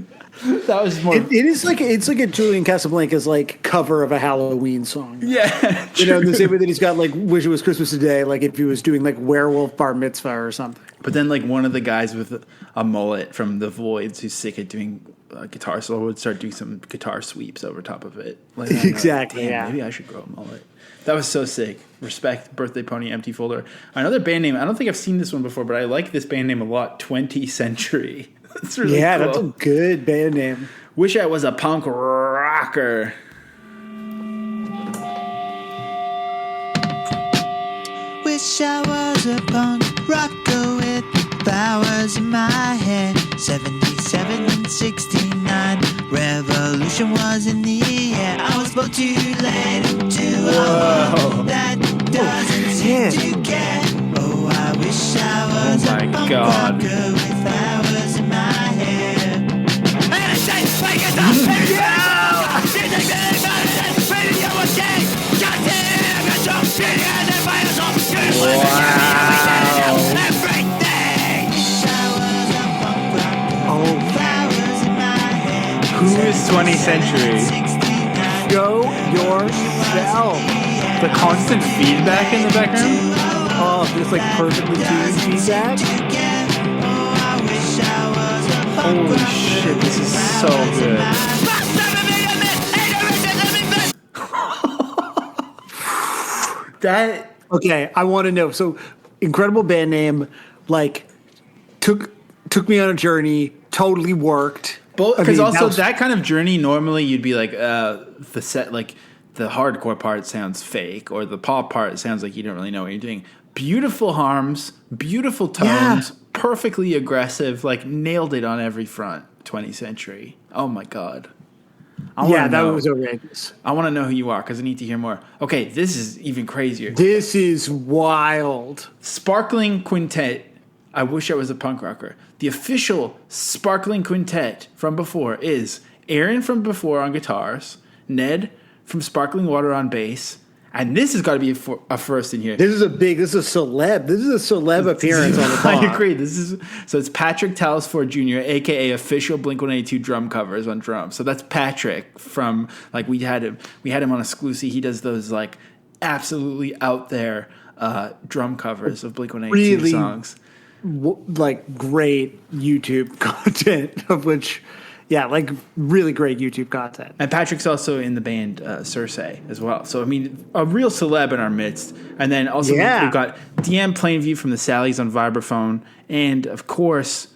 that was more.
It's like a Julian Casablancas like cover of a Halloween song.
Yeah,
you know, in the same way that he's got like "Wish It Was Christmas Today," like if he was doing like Werewolf Bar Mitzvah or something.
But then, like, one of the guys with a mullet from the Voids who's sick at doing guitar solo would start doing some guitar sweeps over top of it. Like,
exactly.
Yeah. Maybe I should grow a mullet. That was so sick. Respect. Birthday Pony Empty Folder. Another band name. I don't think I've seen this one before, but I like this band name a lot. 20th Century. That's really cool.
That's a good band name.
Wish I was a punk rocker.
Wish I was a punk rocker with flowers in my hair. 77 and 69, revolution ocean was in the air. I was both too late into a world that doesn't seem to care. Oh, I wish I was
Oh my
a punk
God.
rocker with flowers in my hair. And it's just like it's
Who is 20th Century?
Show yourself.
The constant feedback in the background?
Oh, just like perfectly tuned feedback.
Holy shit, this is so good. That
Okay, I want to know. So, incredible band name, like took me on a journey. Totally worked.
because also that kind of journey normally you'd be like the set like the hardcore part sounds fake or the pop part sounds like you don't really know what you're doing. Beautiful harms, beautiful tones, perfectly aggressive, like nailed it on every front. 20th Century. Oh my god.
That was outrageous.
I want to know who you are because I need to hear more. Okay, this is even crazier.
This is wild.
Sparkling Quintet. I wish I was a punk rocker. The official Sparkling Quintet from before is Aaron from before on guitars, Ned from Sparkling Water on bass, and this has got to be a first in here.
This is a celeb. This is a celeb appearance on the pod.
I agree. So it's Patrick Talsford Jr., aka official Blink-182 drum covers on drums. So that's Patrick from like we had him on Exclusive. He does those like absolutely out there drum covers of Blink-182 songs.
Like great YouTube content of which, like really great YouTube content.
And Patrick's also in the band Circe as well. So, I mean, a real celeb in our midst. And then also we've got DM Plainview from the Sallies on vibraphone. And, of course,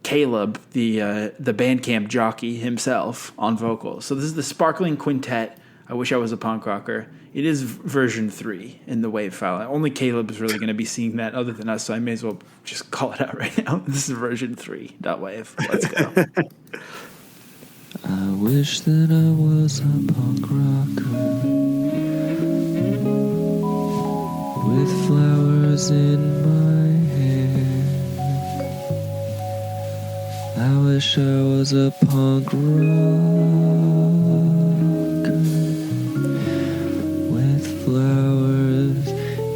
Caleb, the Bandcamp jockey himself on vocals. So this is the Sparkling Quintet. I wish I was a punk rocker. It is version 3 in the WAV file. Only Caleb is really going to be seeing that other than us, so I may as well just call it out right now. This is version 3.wave. Let's go.
I wish that I was a punk rocker with flowers in my hair. I wish I was a punk rocker with flowers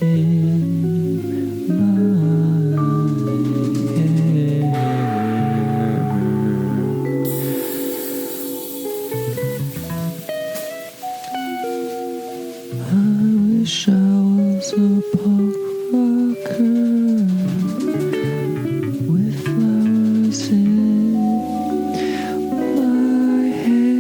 in my wish I was a punk rocker with flowers in my hair.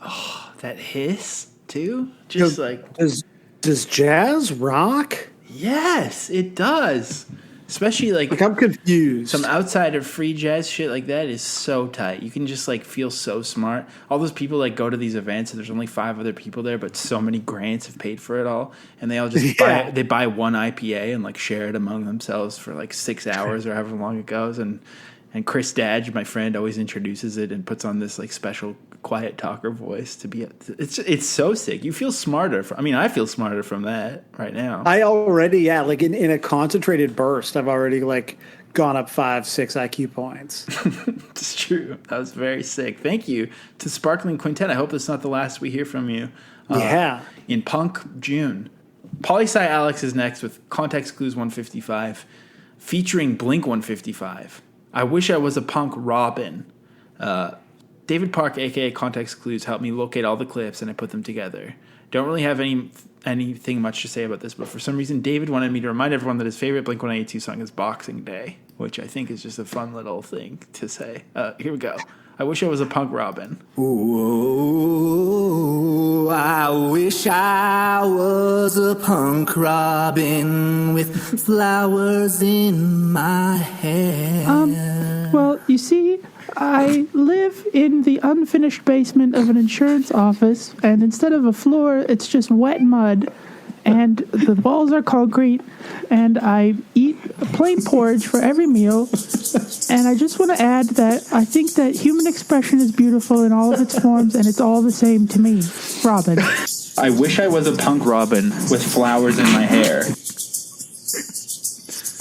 Oh, that hiss, too? Just
Does jazz rock?
Yes, it does. Especially like
I'm confused.
Some outside of free jazz shit like that is so tight. You can just like feel so smart. All those people like go to these events and there's only 5 other people there, but so many grants have paid for it all, and they all just buy one IPA and like share it among themselves for like 6 hours or however long it goes. And Chris Dadge, my friend, always introduces it and puts on this like special quiet talker voice to be. It's so sick. You feel smarter. I feel smarter from that right now.
I already like in a concentrated burst, I've already like gone up 5-6 IQ points.
It's true. That was very sick. Thank you to Sparkling Quintet. I hope that's not the last we hear from you. In Punk June. Poli-Sci Alex is next with Context Clues 155, featuring Blink 155. I wish I was a punk Robin. David Park, a.k.a. Context Clues, helped me locate all the clips, and I put them together. Don't really have anything much to say about this, but for some reason, David wanted me to remind everyone that his favorite Blink-182 song is Boxing Day, which I think is just a fun little thing to say. Here we go. I wish I was a punk Robin.
Ooh, I wish I was a punk Robin with flowers in my hair.
Well, you see,
I live in the unfinished basement of an insurance office, and instead of a floor, it's just wet mud, and the walls are concrete, and I eat plain porridge for every meal. And I just want to add that I think that human expression is beautiful in all of its forms, and it's all the same to me. Robin.
I wish I was a punk Robin with flowers in my hair.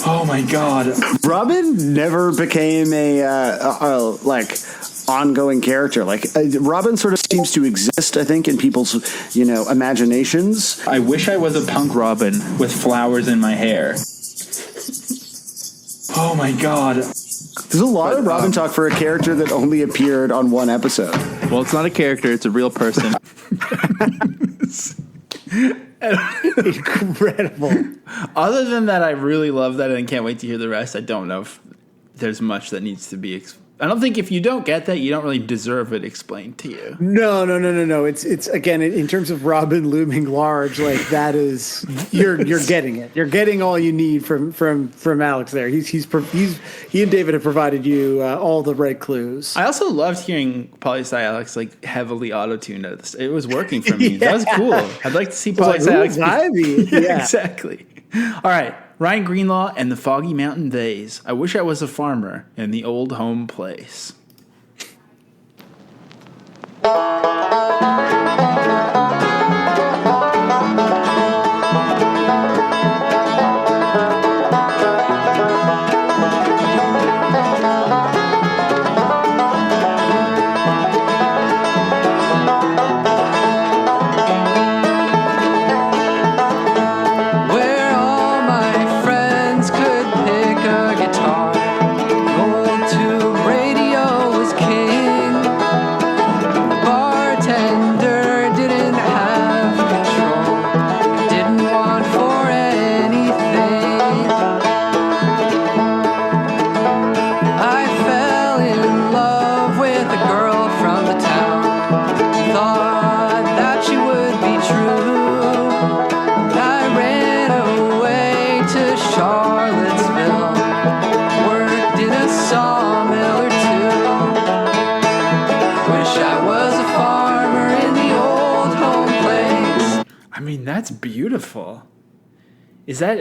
Oh my God.
Robin never became a ongoing character. Robin sort of seems to exist, I think, in people's, imaginations.
I wish I was a punk Robin with flowers in my hair. Oh my God.
There's a lot of Robin talk for a character that only appeared on one episode.
Well, it's not a character, it's a real person.
Incredible.
Other than that, I really love that and can't wait to hear the rest. I don't know if there's much that needs to be I don't think if you don't get that, you don't really deserve it explained to you.
No. It's again, in terms of Robin looming large, like that is you're getting it. You're getting all you need from Alex there. He and David have provided you all the right clues.
I also loved hearing Poli-Sci Alex like heavily auto-tuned at this. It was working for me.
Yeah.
That was cool. I'd like to see Poli-Sci Alex.
Yeah,
exactly. All right. Ryan Greenlaw and the Foggy Mountain Days. I wish I was a farmer in the old home place. That's beautiful. Is that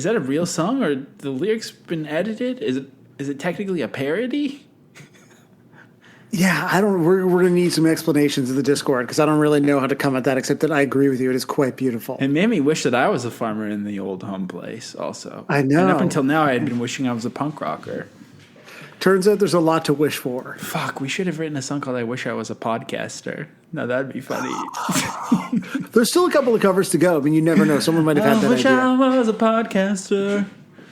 a real song, or the lyrics been edited? Is it technically a parody?
Yeah, we're gonna need some explanations in the Discord because I don't really know how to come at that, except that I agree with you. It is quite beautiful.
It made me wish that I was a farmer in the old home place. Also,
I know.
And up until now, I had been wishing I was a punk rocker.
Turns out there's a lot to wish for.
Fuck, we should have written a song called I Wish I Was a Podcaster. No, that'd be funny.
There's still a couple of covers to go. I mean, you never know. Someone might have had that idea.
I wish I was a podcaster.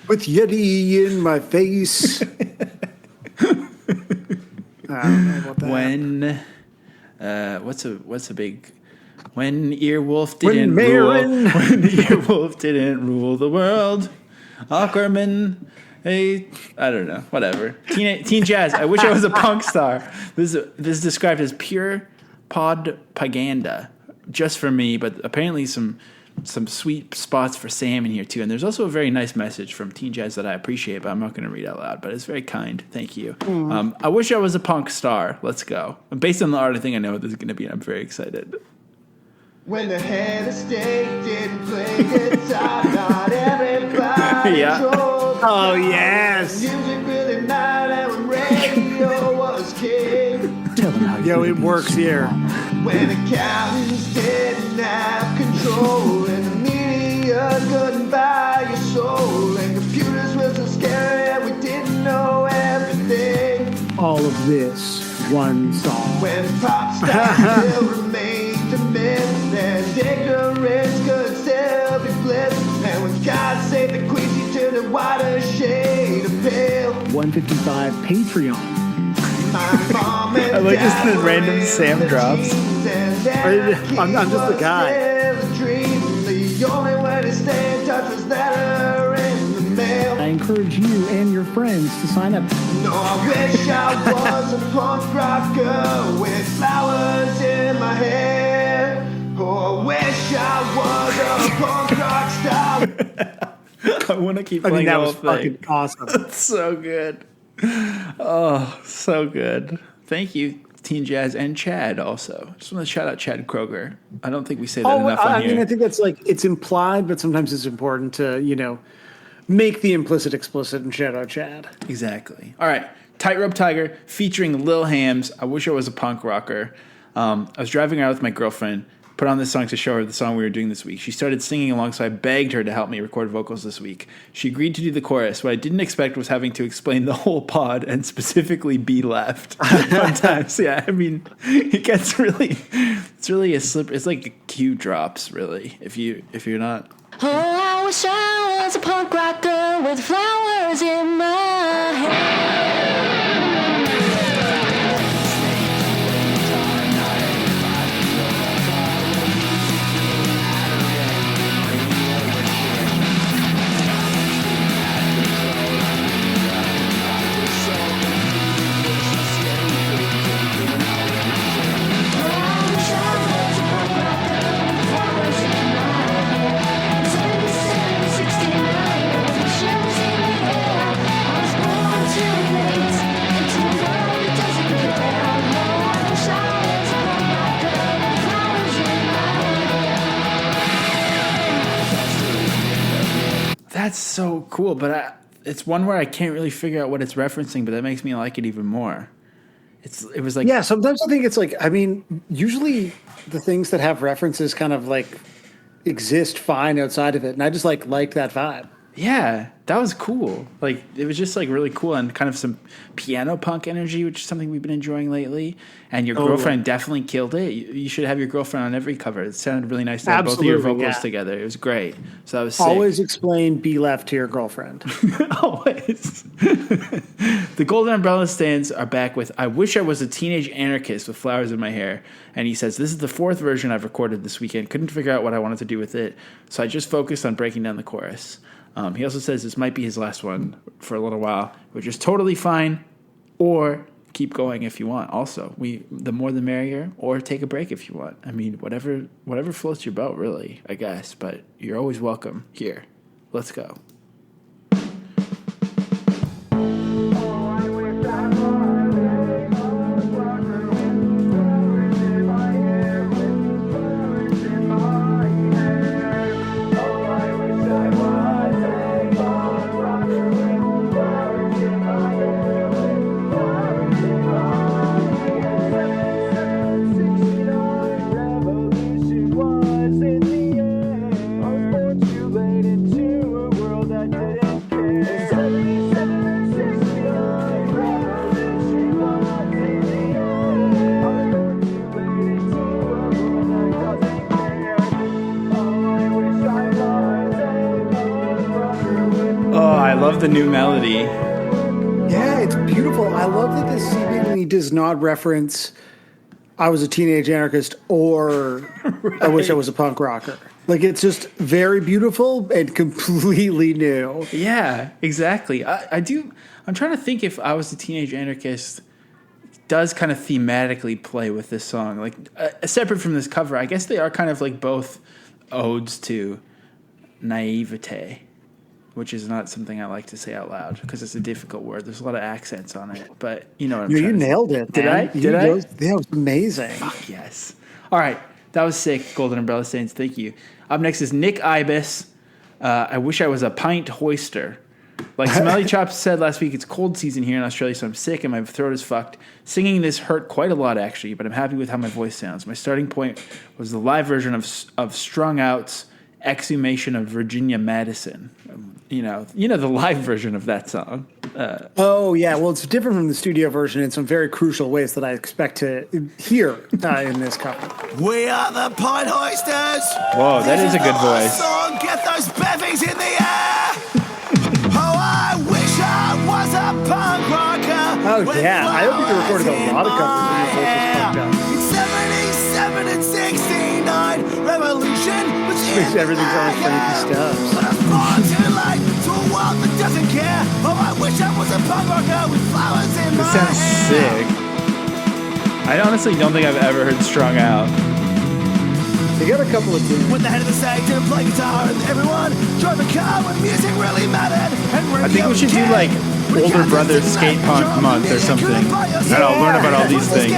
With Yeti in my face. I don't know about that.
When, what's a big... When Earwolf didn't rule the world. Aquaman... Hey, I don't know. Whatever. Teen Jazz. I wish I was a punk star. This is described as pure propaganda, just for me. But apparently some sweet spots for Sam in here too. And there's also a very nice message from Teen Jazz that I appreciate, but I'm not going to read out loud. But it's very kind. Thank you. I wish I was a punk star. Let's go. Based on the art, I think I know what this is going to be. And I'm very excited.
When the head of state didn't play guitar, not everybody
Yeah.
Oh, yes.
Music really mattered, and when radio was king.
Tell them how Yo, it works here.
When accountants didn't have control, and the media couldn't buy your soul, and computers were so scary, and we didn't know everything.
All of this, one song.
When pop stars still remained a myth, and ignorance could still be bliss, and when God saved the queen, she turned a whiter shade of pale.
155 Patreon.
I like just the random Sam drops.
I'm just a guy.
The only way to stay in touch was letter in the mail.
I encourage you and your friends to sign up.
No, I wish I was a punk rocker with flowers in my hair. Oh, I wish I was a punk rock star.
I want to keep playing
that
the
was
whole
fucking
thing.
awesome.
That's so good. Oh, so good. Thank you, Teen Jazz and Chad also. Just want to shout out Chad Kroger. I don't think we say that enough on here.
I think that's like, it's implied, but sometimes it's important to, make the implicit explicit and shout out Chad.
Exactly. All right. Tightrope Tiger featuring Lil Hams. I wish I was a punk rocker. I was driving around with my girlfriend, put on this song to show her the song we were doing this week. She started singing along, so I begged her to help me record vocals this week. She agreed to do the chorus. What I didn't expect was having to explain the whole pod and specifically be left. Sometimes, yeah. I mean, it gets really, it's really a slip. It's like a cue drops, really. If you're not.
Oh, I wish I was a punk rocker with flowers in my hair.
That's so cool, but it's one where I can't really figure out what it's referencing, but that makes me like it even more. It was like,
yeah, sometimes I think it's like, I mean, usually the things that have references kind of like exist fine outside of it, and I just liked that vibe.
yeah, that was cool. Like, it was just like really cool and kind of some piano punk energy, which is something we've been enjoying lately. And your girlfriend definitely killed it. You should have your girlfriend on every cover. It sounded really nice to have both of your vocals together. It was great. So that was sick.
Always explain be left to your girlfriend.
Always. The Golden Umbrella Stands are back with I Wish I Was a Teenage Anarchist with Flowers in My Hair. And he says, this is the fourth version I've recorded this weekend. Couldn't figure out what I wanted to do with it. So I just focused on breaking down the chorus. He also says this might be his last one for a little while, which is totally fine, or keep going if you want. Also, the more the merrier, or take a break if you want. I mean, whatever floats your boat, really, I guess. But you're always welcome here. Let's go. The new melody.
Yeah, it's beautiful. I love that this seemingly does not reference I was a teenage anarchist or right. I wish I was a punk rocker. Like, it's just very beautiful and completely new.
Yeah, exactly. I'm trying to think if I was a teenage anarchist does kind of thematically play with this song. Like, separate from this cover, I guess they are kind of like both odes to naivete, which is not something I like to say out loud because it's a difficult word. There's a lot of accents on it, but you know what I'm trying to say.
You nailed it.
Did I? Did I?
That was amazing.
Fuck yes. All right. That was sick, Golden Umbrella Saints. Thank you. Up next is Nick Ibis. I wish I was a pint hoister. Like Smelly Chops said last week, it's cold season here in Australia, so I'm sick and my throat is fucked. Singing this hurt quite a lot, actually, but I'm happy with how my voice sounds. My starting point was the live version of Strung Out's Exhumation of Virginia Madison. You know the live version of that song.
Oh yeah, well it's different from the studio version in some very crucial ways that I expect to hear in this cover.
We are the Pine Hoisters.
Whoa, that is a good voice.
Song. Get those bevies in the air. Oh, I wish I was a punk rocker.
Oh yeah, I hope you recorded a lot of covers when your voice was fucked up.
77 and 69 revolution was in
everything's on crazy stuff.
But I'm born too late to a world that doesn't care. Oh, I wish I was a punk rocker with flowers in my hair.
This sounds sick. I honestly don't think I've ever heard Strung Out.
They got a couple of tunes.
With the head of the section, play guitar, and everyone drove a car when music really mattered. And
I think we should do like older brother skate punk month or something. And I'll learn about all these things.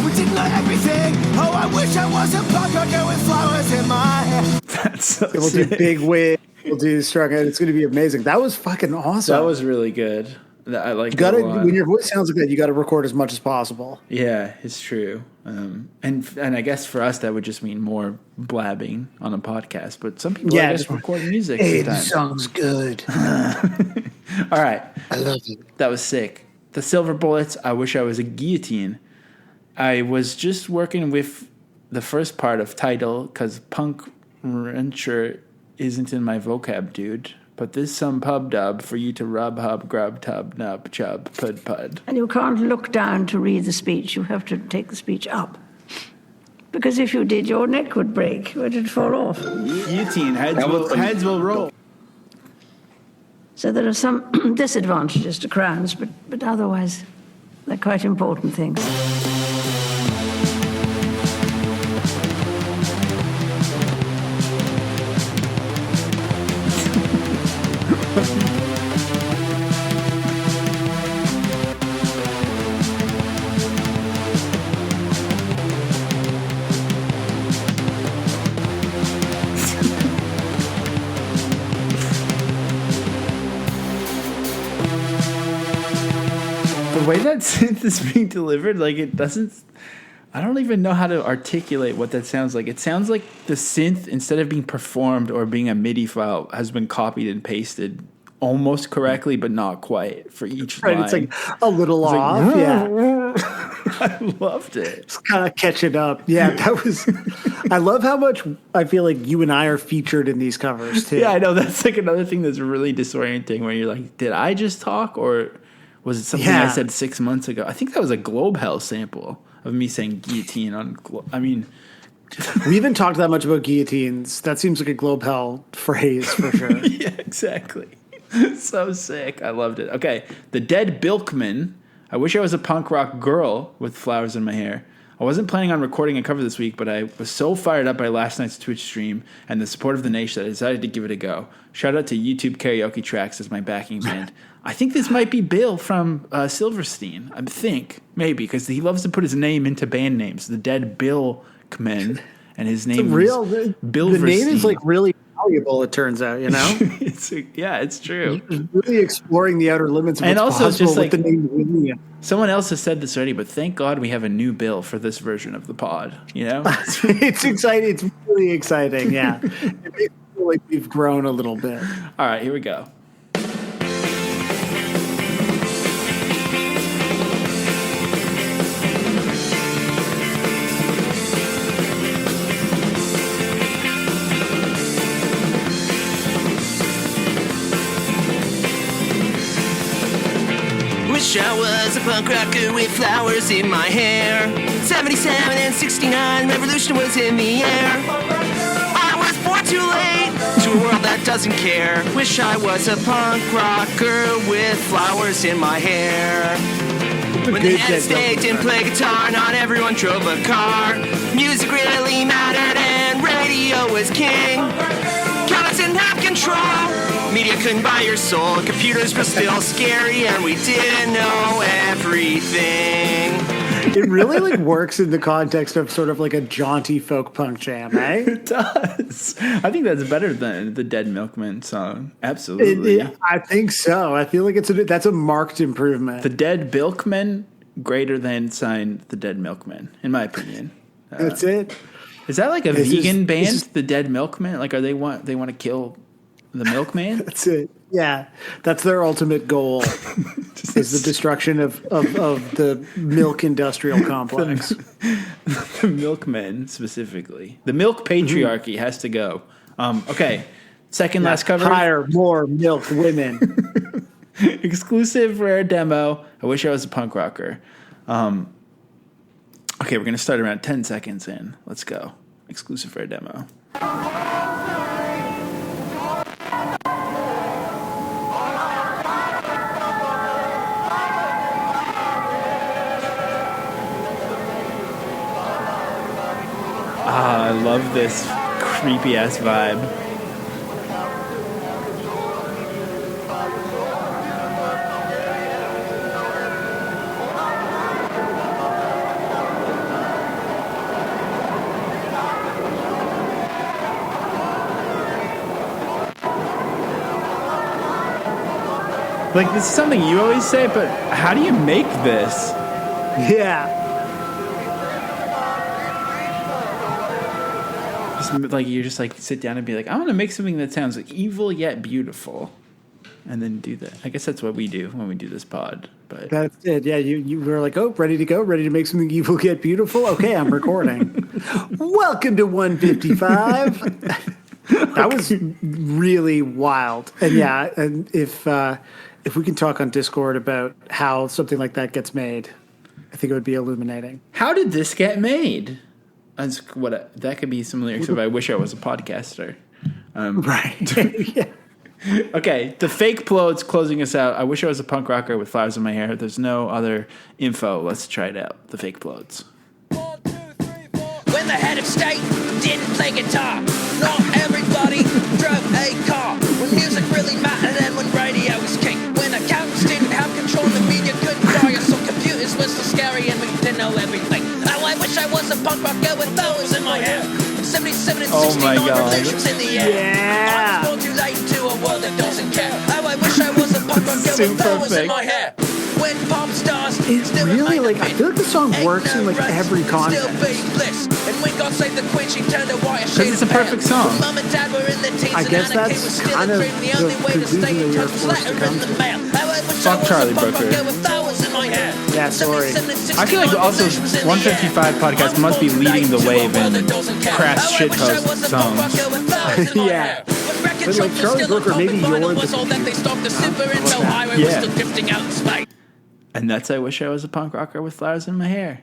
We didn't know everything. Oh, I wish I was a punk rocker with flowers in my hair.
That's so
We'll do
sick.
Big Wig. We'll do Struck Out. It's going to be amazing. That was fucking awesome.
That was really good. I like
You gotta,
that a lot.
when your voice sounds like that, you got to record as much as possible.
Yeah, it's true. And I guess for us that would just mean more blabbing on a podcast. But some people, I guess,
just
record music
Hey, this
sometimes.
song's good.
All right.
I love it.
That was sick. The Silver Bullets, I Wish I Was a Guillotine. I was just working with the first part of title because punk wrencher isn't in my vocab, dude. But this some pub dub for you to rub, hub, grub, tub, nub, chub, pud, pud.
And you can't look down to read the speech. You have to take the speech up. Because if you did, your neck would break, or it'd fall off.
Guillotine, heads will roll.
So there are some disadvantages to crowns, but otherwise, they're quite important things.
The way that synth is being delivered, like it doesn't. I don't even know how to articulate what that sounds like. It sounds like the synth, instead of being performed or being a MIDI file, has been copied and pasted almost correctly, but not quite for each
Right,
line.
it's like a little
It's like,
off.
I loved it.
Just kind of catch it up. Yeah, that was. I love how much I feel like you and I are featured in these covers too.
Yeah, I know. That's like another thing that's really disorienting where you're like, did I just talk or was it something I
Yeah.
said 6 months ago? I think that was a Globe Hell sample of me saying guillotine on. I mean,
We haven't talked that much about guillotines. That seems like a Globe Hell phrase for sure.
yeah, exactly. So sick. I loved it. Okay, The Dead Bilkman. I wish I was a punk rock girl with flowers in my hair. I wasn't planning on recording a cover this week, but I was so fired up by last night's Twitch stream and the support of the nation that I decided to give it a go. Shout out to YouTube Karaoke Tracks as my backing band. I think this might be Bill from Silverstein. I think, maybe, because he loves to put his name into band names. The Dead Bilkman, and his name is Bill
The name is
Verstein.
like really valuable, it turns out, you know?
It's true.
Really exploring the outer limits of
And
what's
also
possible
just like
with the name William.
someone else has said this already, but thank God we have a new Bill for this version of the pod. You know,
It's exciting. It's really exciting, yeah. It makes me feel like we've grown a little bit.
All right, here we go.
Wish I was a punk rocker with flowers in my hair. 77 and 69, revolution was in the air. I was born too late to a world that doesn't care. Wish I was a punk rocker with flowers in my hair. When the head stage didn't play guitar, not everyone drove a car. Music really mattered and radio was king. Countless didn't have control. Media couldn't buy your soul. Computers were still scary and we didn't know everything.
It really like works in the context of sort of like a jaunty folk punk jam, eh?
It does. I think that's better than the Dead Milkman song. Absolutely.
I think so. I feel like that's a marked improvement.
The Dead Bilkman, greater than sign The Dead Milkman, in my opinion.
That's it.
Is that like a
This
vegan
is-
band,
this is-
The Dead Milkman? Like, they want to kill the milkman?
That's it. Yeah, that's their ultimate goal. Is the destruction of the milk industrial complex.
The milkmen specifically. The milk patriarchy has to go. Okay, second last cover.
Hire more milk women.
Exclusive rare demo. I wish I was a punk rocker. Okay, we're gonna start around 10 seconds in. Let's go. Exclusive rare demo. I love this creepy ass vibe. Like, this is something you always say, but how do you make this?
Yeah.
Just like, you just like sit down and be like, I want to make something that sounds evil yet beautiful. And then do that. I guess that's what we do when we do this pod. But
That's it. Yeah, you were like, oh, ready to go, ready to make something evil get beautiful. Okay, I'm recording. Welcome to 155. That was really wild. And yeah, and if we can talk on Discord about how something like that gets made, I think it would be illuminating.
how did this get made? That's that could be some lyrics of I Wish I Was a Podcaster.
Right. Yeah.
Okay, the fake plodes closing us out. I wish I was a punk rocker with flowers in my hair. There's no other info. Let's try it out. The fake plodes.
When the head of state didn't play guitar, not everybody drove a car. When music really mattered and when radio was king. When accountants didn't have control, the media couldn't buy us. So computers were so scary and we didn't know everything. Oh, I wish I was a punk rocker with flowers in my hair. 77 and 69 revolutions in the air.
Yeah.
I was born too late to a world that doesn't care. Oh, I wish I was a punk rocker with flowers in my hair. When pop stars
It's really like, I feel like the song works in like every context.
still being bliss. And when God saved the queen, she turned a white
Because it's a perfect song.
Mum and Dad were in the teens
I
and
guess
Anna Kay
that's
was still
kind
a
of
dream. The only way to
conclusion
stay in
that you're
touch was
forced to
letter in
come
the
to.
mail. Oh, I wish
Fuck
I was
Charlie
a punk
Brooker.
rocker with flowers in my hair.
Yeah, sorry.
77 and
I feel like
69
also
revolutions in the air.
155 podcast must be leading the wave in crass shitpost songs.
Yeah. But like Charlie Brooker, maybe you're
Yeah. And that's I Wish I Was a Punk Rocker with Flowers in My Hair.